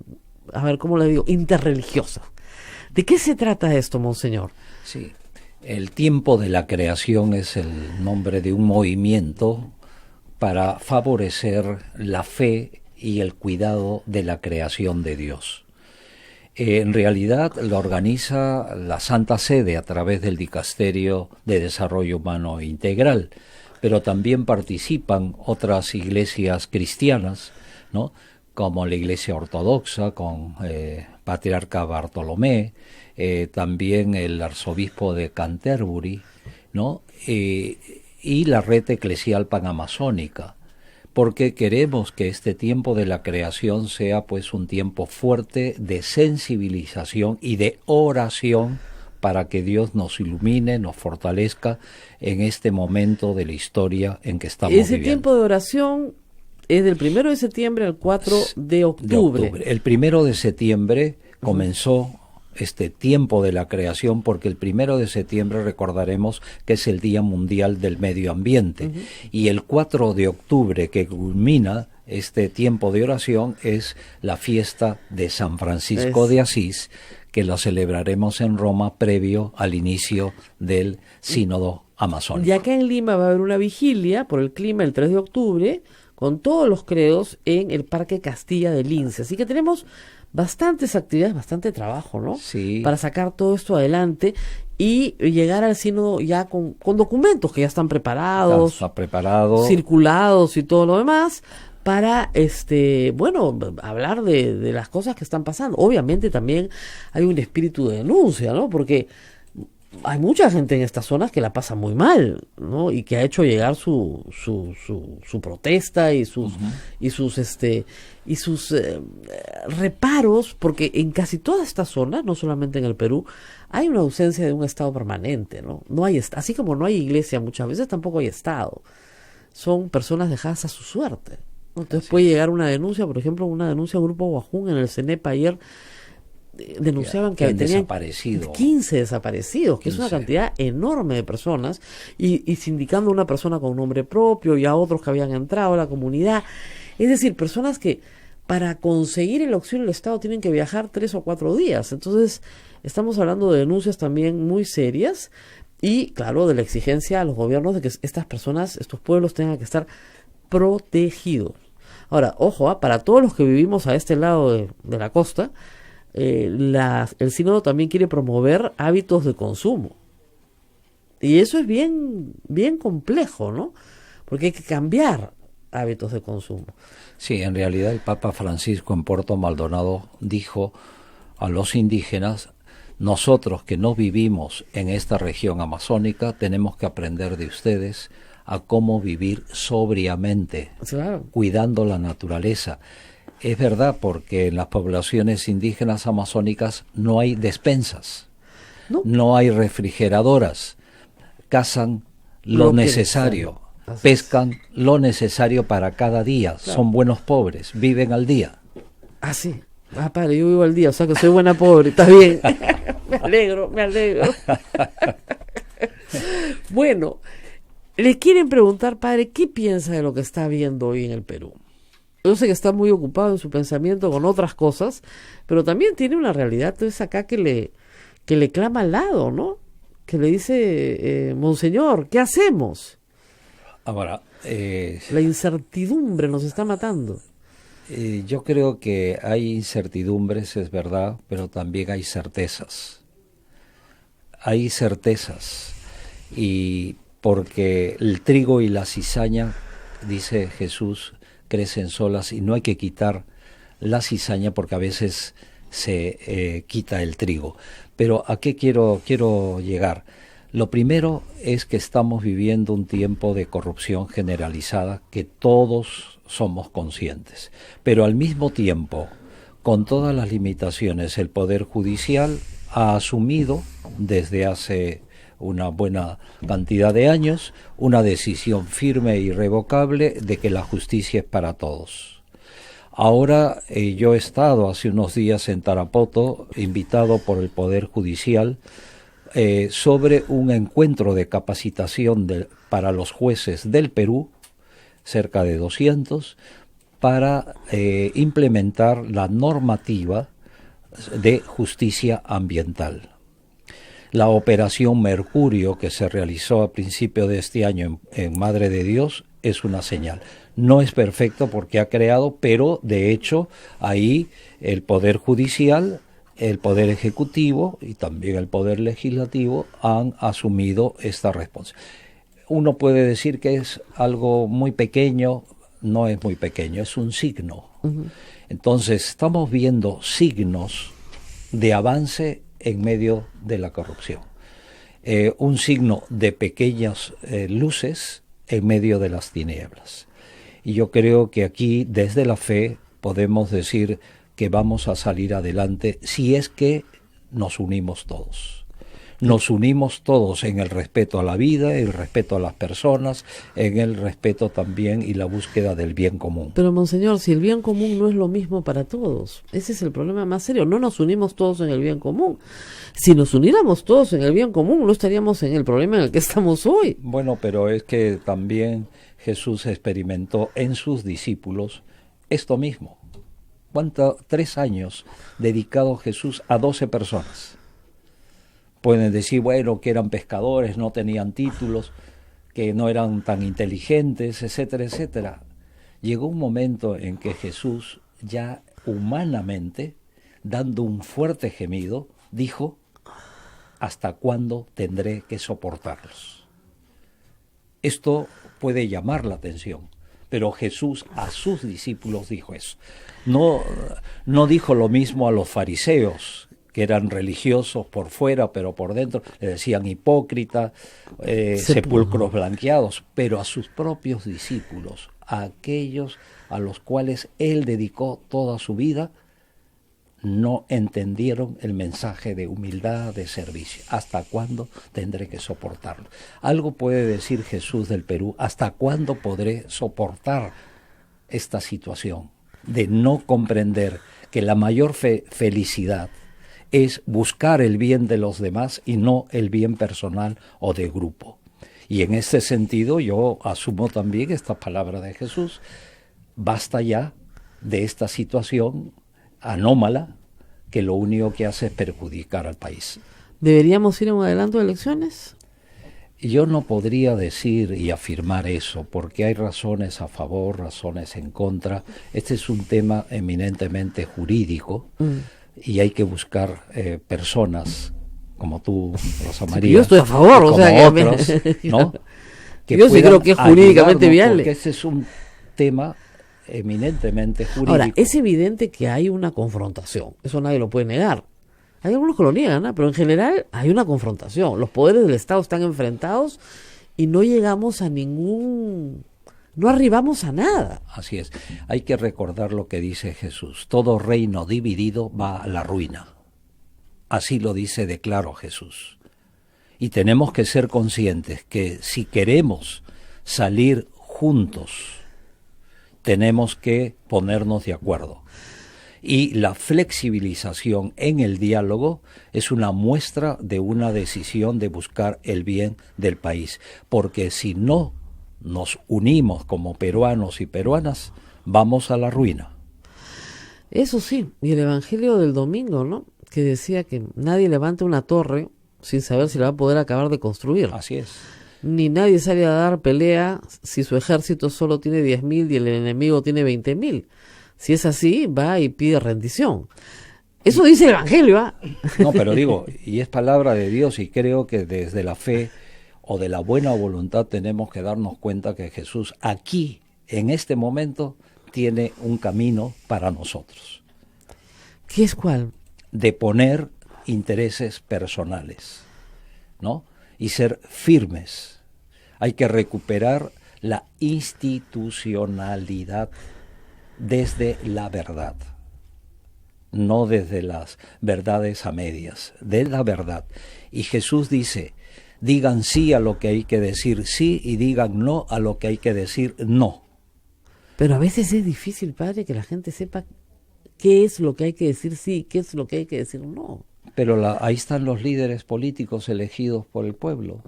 a ver cómo le digo, interreligiosa. ¿De qué se trata esto, monseñor? Sí, el tiempo de la creación es el nombre de un movimiento para favorecer la fe y el cuidado de la creación de Dios. En realidad lo organiza la Santa Sede a través del Dicasterio de Desarrollo Humano Integral, pero también participan otras iglesias cristianas, ¿no?, como la Iglesia Ortodoxa, con Patriarca Bartolomé, también el Arzobispo de Canterbury, ¿no?, y la Red Eclesial Panamazónica. porque queremos que este tiempo de la creación sea pues un tiempo fuerte de sensibilización y de oración para que Dios nos ilumine, nos fortalezca en este momento de la historia en que estamos Ese viviendo. tiempo de oración es del 1 de septiembre al 4 de octubre. El 1 de septiembre comenzó este tiempo de la creación, porque el 1 de septiembre recordaremos que es el Día Mundial del Medio Ambiente, y el 4 de octubre, que culmina este tiempo de oración, es la fiesta de San Francisco de Asís, que lo celebraremos en Roma previo al inicio del Sínodo Amazónico. Y acá en Lima va a haber una vigilia por el clima el 3 de octubre, con todos los credos en el Parque Castilla de Lince. Así que tenemos bastantes actividades, bastante trabajo, ¿no? Sí. Para sacar todo esto adelante y llegar al sínodo ya con documentos que ya están preparados, Está preparado, circulados y todo lo demás, para hablar de las cosas que están pasando. Obviamente también hay un espíritu de denuncia, ¿no? Porque hay mucha gente en estas zonas que la pasa muy mal, ¿no? Y que ha hecho llegar su protesta y sus reparos, porque en casi todas estas zonas, no solamente en el Perú, hay una ausencia de un Estado permanente, ¿no? No hay, así como no hay iglesia muchas veces, tampoco hay Estado. Son personas dejadas a su suerte, ¿no? Entonces puede llegar una denuncia, por ejemplo, una denuncia del Grupo Guajún en el CENEP ayer. Denunciaban que tenían 15 desaparecidos, que es una cantidad enorme de personas, y sindicando a una persona con nombre propio y a otros que habían entrado a la comunidad. Es decir, personas que para conseguir el auxilio del Estado tienen que viajar 3 o 4 días. Entonces, estamos hablando de denuncias también muy serias y, claro, de la exigencia a los gobiernos de que estas personas, estos pueblos tengan que estar protegidos. Ahora, ojo, para todos los que vivimos a este lado de la costa, el sínodo también quiere promover hábitos de consumo, y eso es bien complejo, ¿no? Porque hay que cambiar hábitos de consumo. Sí, en realidad el Papa Francisco en Puerto Maldonado dijo a los indígenas: nosotros que no vivimos en esta región amazónica tenemos que aprender de ustedes a cómo vivir sobriamente, claro, cuidando la naturaleza. Es verdad, porque en las poblaciones indígenas amazónicas no hay despensas, no hay refrigeradoras, cazan lo necesario, pescan lo necesario para cada día, claro. Son buenos pobres, viven al día. Ah, sí. Ah, padre, yo vivo al día, o sea que soy buena pobre, está bien. Me alegro. Bueno, le quieren preguntar, padre, ¿qué piensa de lo que está viendo hoy en el Perú? Yo sé que está muy ocupado en su pensamiento con otras cosas, pero también tiene una realidad, entonces acá que le clama al lado, ¿no? Que le dice, Monseñor, ¿qué hacemos? Ahora, la incertidumbre nos está matando. Yo creo que hay incertidumbres, es verdad, pero también hay certezas. Hay certezas, y porque el trigo y la cizaña, dice Jesús, crecen solas, y no hay que quitar la cizaña porque a veces se quita el trigo. Pero ¿a qué quiero llegar? Lo primero es que estamos viviendo un tiempo de corrupción generalizada que todos somos conscientes, pero al mismo tiempo, con todas las limitaciones, el Poder Judicial ha asumido desde hace una buena cantidad de años una decisión firme e irrevocable de que la justicia es para todos. Ahora yo he estado hace unos días en Tarapoto, invitado por el Poder Judicial, sobre un encuentro de capacitación para los jueces del Perú, cerca de 200, para implementar la normativa de justicia ambiental. La operación Mercurio, que se realizó a principio de este año en Madre de Dios, es una señal. No es perfecto porque ha creado, pero de hecho ahí el Poder Judicial, el Poder Ejecutivo y también el Poder Legislativo han asumido esta responsabilidad. Uno puede decir que es algo muy pequeño, no es muy pequeño, es un signo. Entonces estamos viendo signos de avance en medio de la corrupción. Un signo de pequeñas luces en medio de las tinieblas. Y yo creo que aquí, desde la fe, podemos decir que vamos a salir adelante si es que nos unimos todos. Nos unimos todos en el respeto a la vida, el respeto a las personas, en el respeto también y la búsqueda del bien común. Pero, monseñor, si el bien común no es lo mismo para todos, ese es el problema más serio. No nos unimos todos en el bien común. Si nos uniéramos todos en el bien común, no estaríamos en el problema en el que estamos hoy. Bueno, pero es que también Jesús experimentó en sus discípulos esto mismo. 3 años dedicado Jesús a 12 personas. Pueden decir, bueno, que eran pescadores, no tenían títulos, que no eran tan inteligentes, etcétera, etcétera. Llegó un momento en que Jesús, ya humanamente, dando un fuerte gemido, dijo, ¿hasta cuándo tendré que soportarlos? Esto puede llamar la atención, pero Jesús a sus discípulos dijo eso. No dijo lo mismo a los fariseos, que eran religiosos por fuera, pero por dentro le decían hipócrita, sepulcros blanqueados, pero a sus propios discípulos, a aquellos a los cuales él dedicó toda su vida, no entendieron el mensaje de humildad, de servicio. ¿Hasta cuándo tendré que soportarlo? Algo puede decir Jesús del Perú, ¿hasta cuándo podré soportar esta situación de no comprender que la mayor felicidad es buscar el bien de los demás y no el bien personal o de grupo? Y en este sentido yo asumo también esta palabra de Jesús, basta ya de esta situación anómala que lo único que hace es perjudicar al país. ¿Deberíamos ir a un adelanto de elecciones? Yo no podría decir y afirmar eso, porque hay razones a favor, razones en contra. Este es un tema eminentemente jurídico. Y hay que buscar personas como tú, Rosa María. Yo estoy a favor, o sea, que otros, ¿no? Que yo sí creo que es jurídicamente viable. Porque ese es un tema eminentemente jurídico. Ahora, es evidente que hay una confrontación, eso nadie lo puede negar. Hay algunos que lo niegan, ¿no? Pero en general hay una confrontación. Los poderes del Estado están enfrentados y no llegamos a no arribamos a nada. Así es. Hay que recordar lo que dice Jesús. Todo reino dividido va a la ruina. Así lo dice de claro Jesús. Y tenemos que ser conscientes que si queremos salir juntos, tenemos que ponernos de acuerdo. Y la flexibilización en el diálogo es una muestra de una decisión de buscar el bien del país. Porque si no nos unimos como peruanos y peruanas, vamos a la ruina. Eso sí, y el evangelio del domingo, ¿no? Que decía que nadie levanta una torre sin saber si la va a poder acabar de construir. Así es. Ni nadie sale a dar pelea si su ejército solo tiene 10.000 y el enemigo tiene 20.000. Si es así, va y pide rendición. Eso dice el evangelio, ¿ah? No, pero digo, y es palabra de Dios, y creo que desde la fe o de la buena voluntad tenemos que darnos cuenta que Jesús aquí, en este momento, tiene un camino para nosotros. ¿Qué es cuál? De poner intereses personales, ¿no? Y ser firmes. Hay que recuperar la institucionalidad desde la verdad, no desde las verdades a medias, de la verdad. Y Jesús dice, digan sí a lo que hay que decir sí y digan no a lo que hay que decir no. Pero a veces es difícil, padre, que la gente sepa qué es lo que hay que decir sí, qué es lo que hay que decir no. Pero ahí están los líderes políticos elegidos por el pueblo.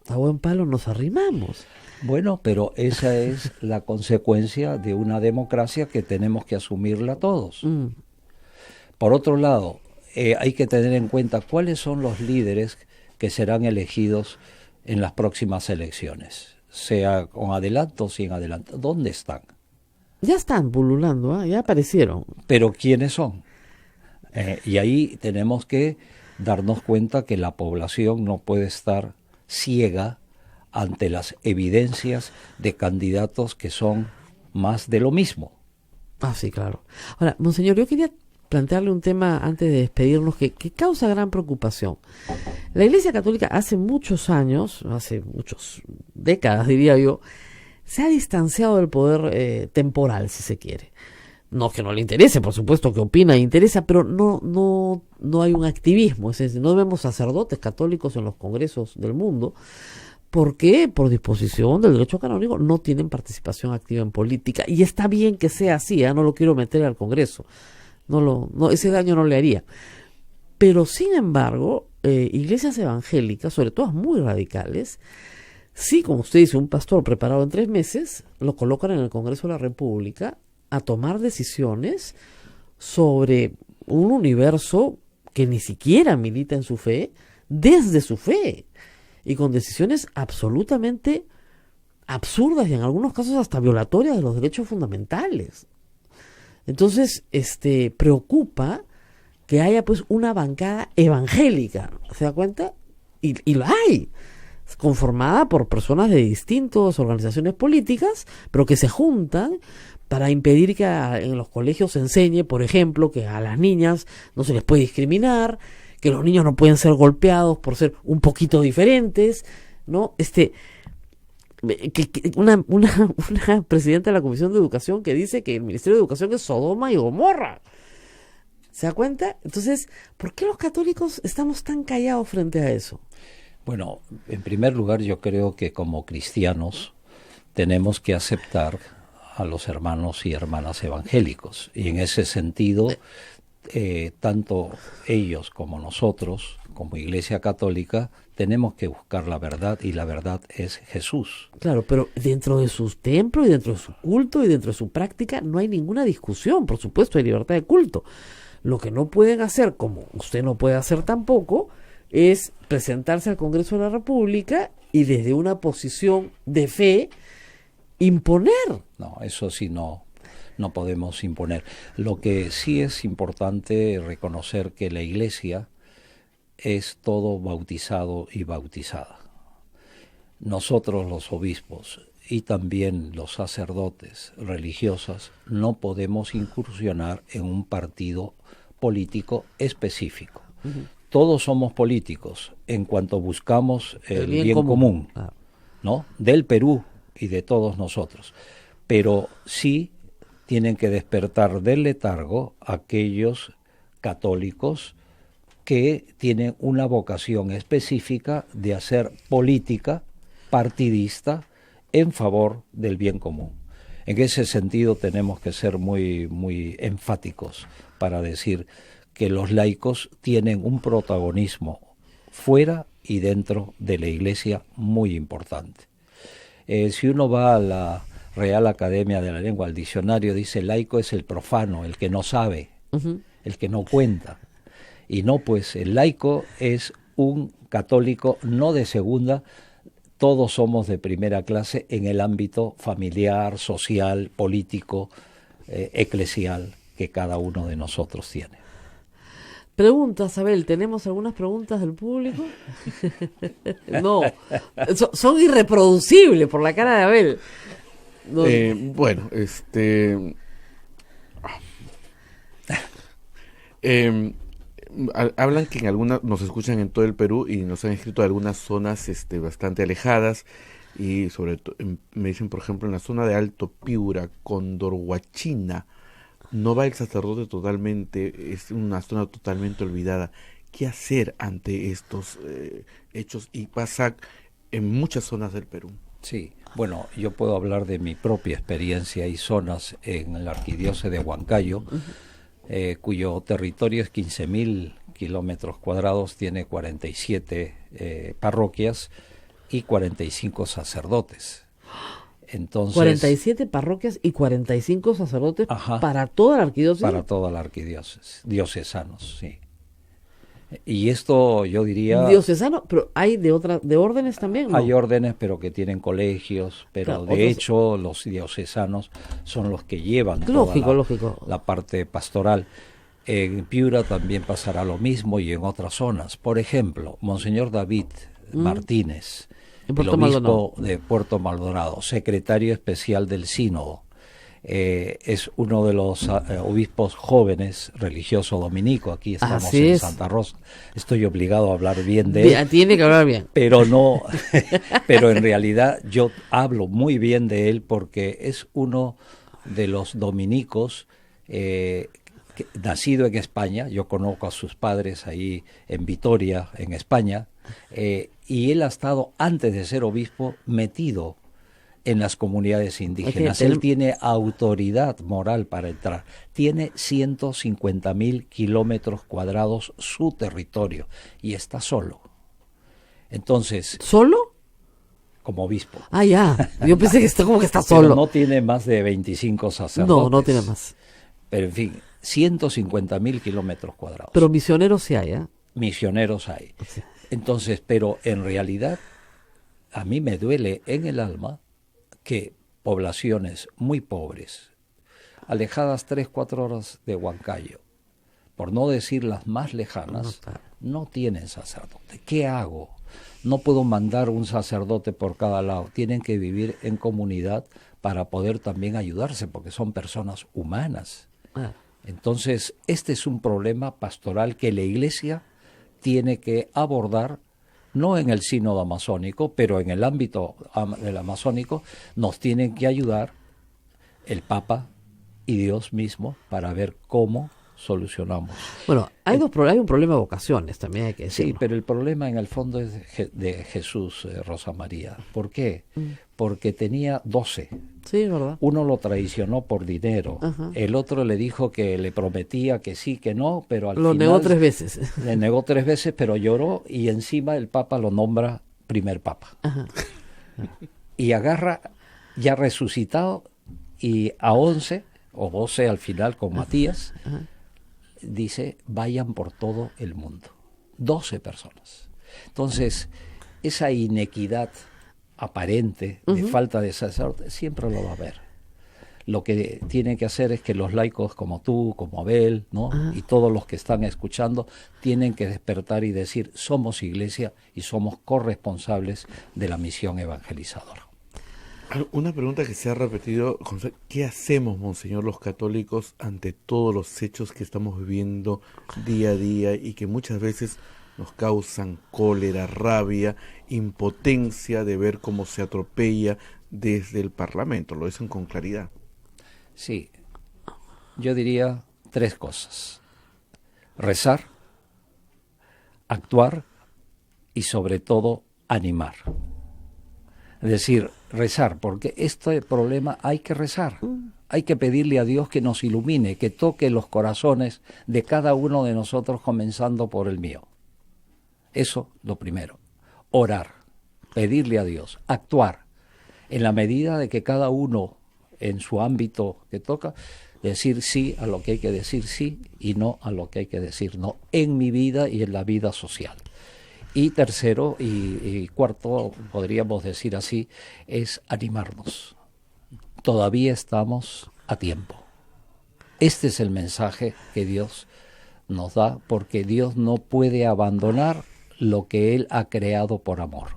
A buen palo nos arrimamos. Bueno, pero esa es la consecuencia de una democracia que tenemos que asumirla todos. Por otro lado, hay que tener en cuenta cuáles son los líderes que serán elegidos en las próximas elecciones, sea con adelanto o sin adelanto. ¿Dónde están? Ya están pululando, ya aparecieron. Pero ¿quiénes son? Y ahí tenemos que darnos cuenta que la población no puede estar ciega ante las evidencias de candidatos que son más de lo mismo. Ah, sí, claro. Ahora, monseñor, yo quería plantearle un tema antes de despedirnos que causa gran preocupación. La Iglesia Católica hace muchos años, hace muchas décadas diría yo, se ha distanciado del poder temporal, si se quiere. No que no le interese, por supuesto que opina e interesa, pero no hay un activismo, es decir, no vemos sacerdotes católicos en los congresos del mundo, porque por disposición del derecho canónico no tienen participación activa en política, y está bien que sea así, no lo quiero meter al Congreso, ese daño no le haría. Pero sin embargo, iglesias evangélicas, sobre todo muy radicales, sí, como usted dice, un pastor preparado en 3 meses, lo colocan en el Congreso de la República a tomar decisiones sobre un universo que ni siquiera milita en su fe, desde su fe, y con decisiones absolutamente absurdas y en algunos casos hasta violatorias de los derechos fundamentales. Entonces, preocupa que haya pues una bancada evangélica, ¿se da cuenta? Y la hay, conformada por personas de distintas organizaciones políticas, pero que se juntan para impedir que en los colegios se enseñe, por ejemplo, que a las niñas no se les puede discriminar, que los niños no pueden ser golpeados por ser un poquito diferentes, ¿no? Una presidenta de la Comisión de Educación que dice que el Ministerio de Educación es Sodoma y Gomorra. ¿Se da cuenta? Entonces, ¿por qué los católicos estamos tan callados frente a eso? Bueno, en primer lugar, yo creo que como cristianos tenemos que aceptar a los hermanos y hermanas evangélicos, y en ese sentido tanto ellos como nosotros, como Iglesia Católica, tenemos que buscar la verdad, y la verdad es Jesús. Claro, pero dentro de sus templos y dentro de su culto y dentro de su práctica no hay ninguna discusión, por supuesto hay libertad de culto. Lo que no pueden hacer, como usted no puede hacer tampoco, es presentarse al Congreso de la República y desde una posición de fe imponer. No, eso sí no podemos imponer. Lo que sí es importante reconocer que la Iglesia es todo bautizado y bautizada. Nosotros los obispos y también los sacerdotes religiosas no podemos incursionar en un partido político específico. Uh-huh. Todos somos políticos en cuanto buscamos el bien común, ¿no? Del Perú y de todos nosotros. Pero sí tienen que despertar del letargo aquellos católicos que tienen una vocación específica de hacer política partidista en favor del bien común. En ese sentido tenemos que ser muy, muy enfáticos para decir que los laicos tienen un protagonismo fuera y dentro de la Iglesia muy importante. Si uno va a la Real Academia de la Lengua, al diccionario, dice laico es el profano, el que no sabe, uh-huh, el que no cuenta. Y no, pues el laico es un católico no de segunda. Todos somos de primera clase en el ámbito familiar, social, político, eclesial que cada uno de nosotros tiene. Preguntas, Abel, ¿tenemos algunas preguntas del público? No, son irreproducibles por la cara de Abel. No. Bueno, hablan que en algunas, nos escuchan en todo el Perú y nos han escrito de algunas zonas bastante alejadas, y sobre todo me dicen, por ejemplo, en la zona de Alto Piura, Condorhuachina, no va el sacerdote totalmente, es una zona totalmente olvidada. ¿Qué hacer ante estos hechos? Y pasa en muchas zonas del Perú. Sí, bueno, yo puedo hablar de mi propia experiencia. Hay zonas en la arquidiócesis de Huancayo, cuyo territorio es 15.000 kilómetros cuadrados, tiene 47 parroquias y 45 sacerdotes. Entonces, 47 parroquias y 45 sacerdotes, ajá, para toda la arquidiócesis. Para toda la arquidiócesis, diocesanos, sí. Y esto yo diría... Diocesano, pero hay de órdenes también, ¿no? Hay órdenes, pero que tienen colegios, pero claro, de hecho los diocesanos son los que llevan toda la parte pastoral. En Piura también pasará lo mismo, y en otras zonas. Por ejemplo, Monseñor David Martínez, el obispo de Puerto Maldonado, secretario especial del Sínodo, es uno de los obispos jóvenes religioso dominico. Aquí estamos Así en es. Santa Rosa. Estoy obligado a hablar bien de él. Tiene que hablar bien. Pero no, pero en realidad yo hablo muy bien de él porque es uno de los dominicos nacido en España. Yo conozco a sus padres ahí en Vitoria, en España, y él ha estado, antes de ser obispo, metido en las comunidades indígenas. Él tiene autoridad moral para entrar. Tiene 150.000 kilómetros cuadrados su territorio y está solo. Entonces, ¿solo? Como obispo. Ah, ya. Yo pensé que está como que está Pero solo. no tiene más de 25 sacerdotes. No tiene más. Pero en fin, 150.000 kilómetros cuadrados. Pero misioneros sí hay, ¿eh? Misioneros hay. Sí. Entonces, pero en realidad, a mí me duele en el alma que poblaciones muy pobres, alejadas 3-4 horas de Huancayo, por no decir las más lejanas, no tienen sacerdote. ¿Qué hago? No puedo mandar un sacerdote por cada lado. Tienen que vivir en comunidad para poder también ayudarse, porque son personas humanas. Entonces, este es un problema pastoral que la Iglesia tiene que abordar, no en el sínodo amazónico, pero en el ámbito del amazónico nos tienen que ayudar el Papa y Dios mismo para ver cómo solucionamos. Bueno, hay un problema de vocaciones, también hay que decirlo. Sí, pero el problema en el fondo es de Jesús, Rosa María. ¿Por qué? Porque tenía 12. Sí, es verdad. Uno lo traicionó por dinero. Ajá. El otro le dijo que le prometía que sí, que no, pero al final... Lo negó 3 veces. Le negó 3 veces, pero lloró y encima el Papa lo nombra primer Papa. Ajá. Y agarra, ya resucitado, y a 11 o 12 al final con Matías, dice, vayan por todo el mundo. 12 personas. Entonces, esa inequidad aparente de falta de sacerdote siempre lo va a haber. Lo que tienen que hacer es que los laicos como tú, como Abel, ¿no? Y todos los que están escuchando tienen que despertar y decir, somos iglesia y somos corresponsables de la misión evangelizadora. Una pregunta que se ha repetido, ¿qué hacemos, monseñor, los católicos ante todos los hechos que estamos viviendo día a día y que muchas veces nos causan cólera, rabia, impotencia de ver cómo se atropella desde el Parlamento? Lo dicen con claridad. Sí, yo diría 3 cosas: rezar, actuar y sobre todo animar. Es decir, rezar, porque este problema hay que rezar. Hay que pedirle a Dios que nos ilumine, que toque los corazones de cada uno de nosotros, comenzando por el mío. Eso, lo primero. Orar, pedirle a Dios, actuar, en la medida de que cada uno, en su ámbito que toca, decir sí a lo que hay que decir sí y no a lo que hay que decir no, en mi vida y en la vida social. Y tercero y cuarto, podríamos decir así, es animarnos. Todavía estamos a tiempo. Este es el mensaje que Dios nos da, porque Dios no puede abandonar lo que Él ha creado por amor.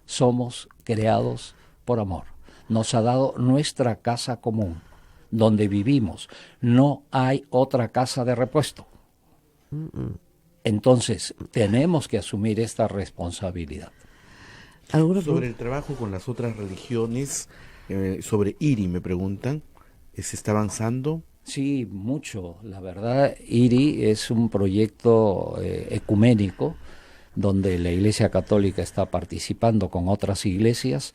Somos creados por amor. Nos ha dado nuestra casa común, donde vivimos. No hay otra casa de repuesto. Entonces, tenemos que asumir esta responsabilidad. Sobre el trabajo con las otras religiones, sobre IRI me preguntan, ¿se está avanzando? Sí, mucho. La verdad, IRI es un proyecto ecuménico donde la Iglesia Católica está participando con otras iglesias,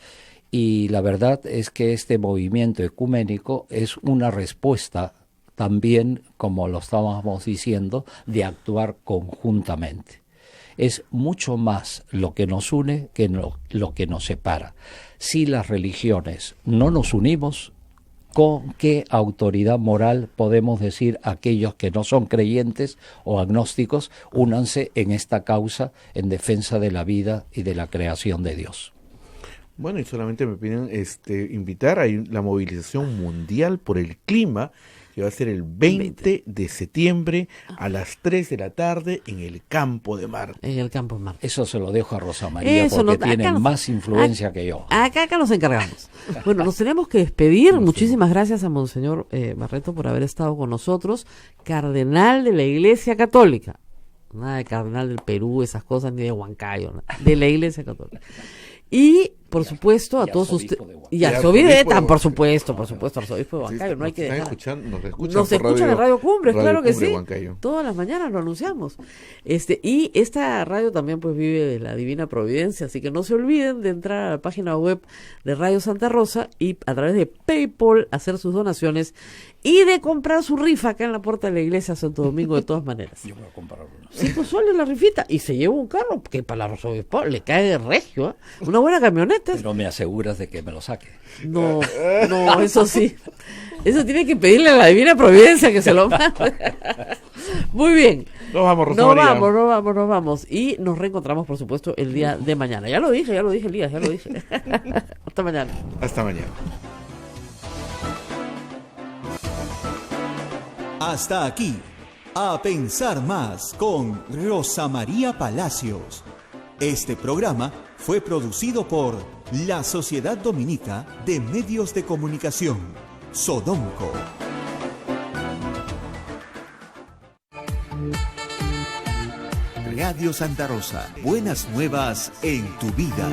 y la verdad es que este movimiento ecuménico es una respuesta también, como lo estábamos diciendo, de actuar conjuntamente. Es mucho más lo que nos une que lo que nos separa. Si las religiones no nos unimos, ¿con qué autoridad moral podemos decir a aquellos que no son creyentes o agnósticos, únanse en esta causa en defensa de la vida y de la creación de Dios? Bueno, y solamente me piden invitar a la movilización mundial por el clima que va a ser el 20 de septiembre a las 3 de la tarde en el Campo de Marte. En el Campo de Marte. Eso se lo dejo a Rosa María porque tiene más influencia que yo. Acá nos encargamos. Bueno, nos tenemos que despedir. Muchísimas gracias a Monseñor Barreto por haber estado con nosotros, cardenal de la Iglesia Católica. Nada de cardenal del Perú, esas cosas, ni de Huancayo, nada, de la Iglesia Católica. Y, por supuesto, a todos ustedes. Y arzobispo, por supuesto, arzobispo de Huancayo. No hay que dejar. Nos escuchan en Radio Cumbres, claro que sí. Huancayo. Todas las mañanas lo anunciamos. Y esta radio también pues vive de la divina providencia, así que no se olviden de entrar a la página web de Radio Santa Rosa y a través de PayPal hacer sus donaciones y de comprar su rifa acá en la puerta de la iglesia Santo Domingo de todas maneras. Yo voy a comprar una. 5 soles la rifita y se lleva un carro que para la arzobispo le cae de regio, ¿eh? Una buena camioneta. Pero me aseguras de que me lo saque. No, eso sí. Eso tiene que pedirle a la divina providencia que se lo mande. Muy bien. Nos vamos, Rosa María. Nos vamos. Y nos reencontramos, por supuesto, el día de mañana. Ya lo dije, Elías, ya lo dije. Hasta mañana. Hasta mañana. Hasta aquí, A Pensar Más con Rosa María Palacios. Este programa fue producido por la Sociedad Dominica de Medios de Comunicación, Sodomco. Radio Santa Rosa, buenas nuevas en tu vida.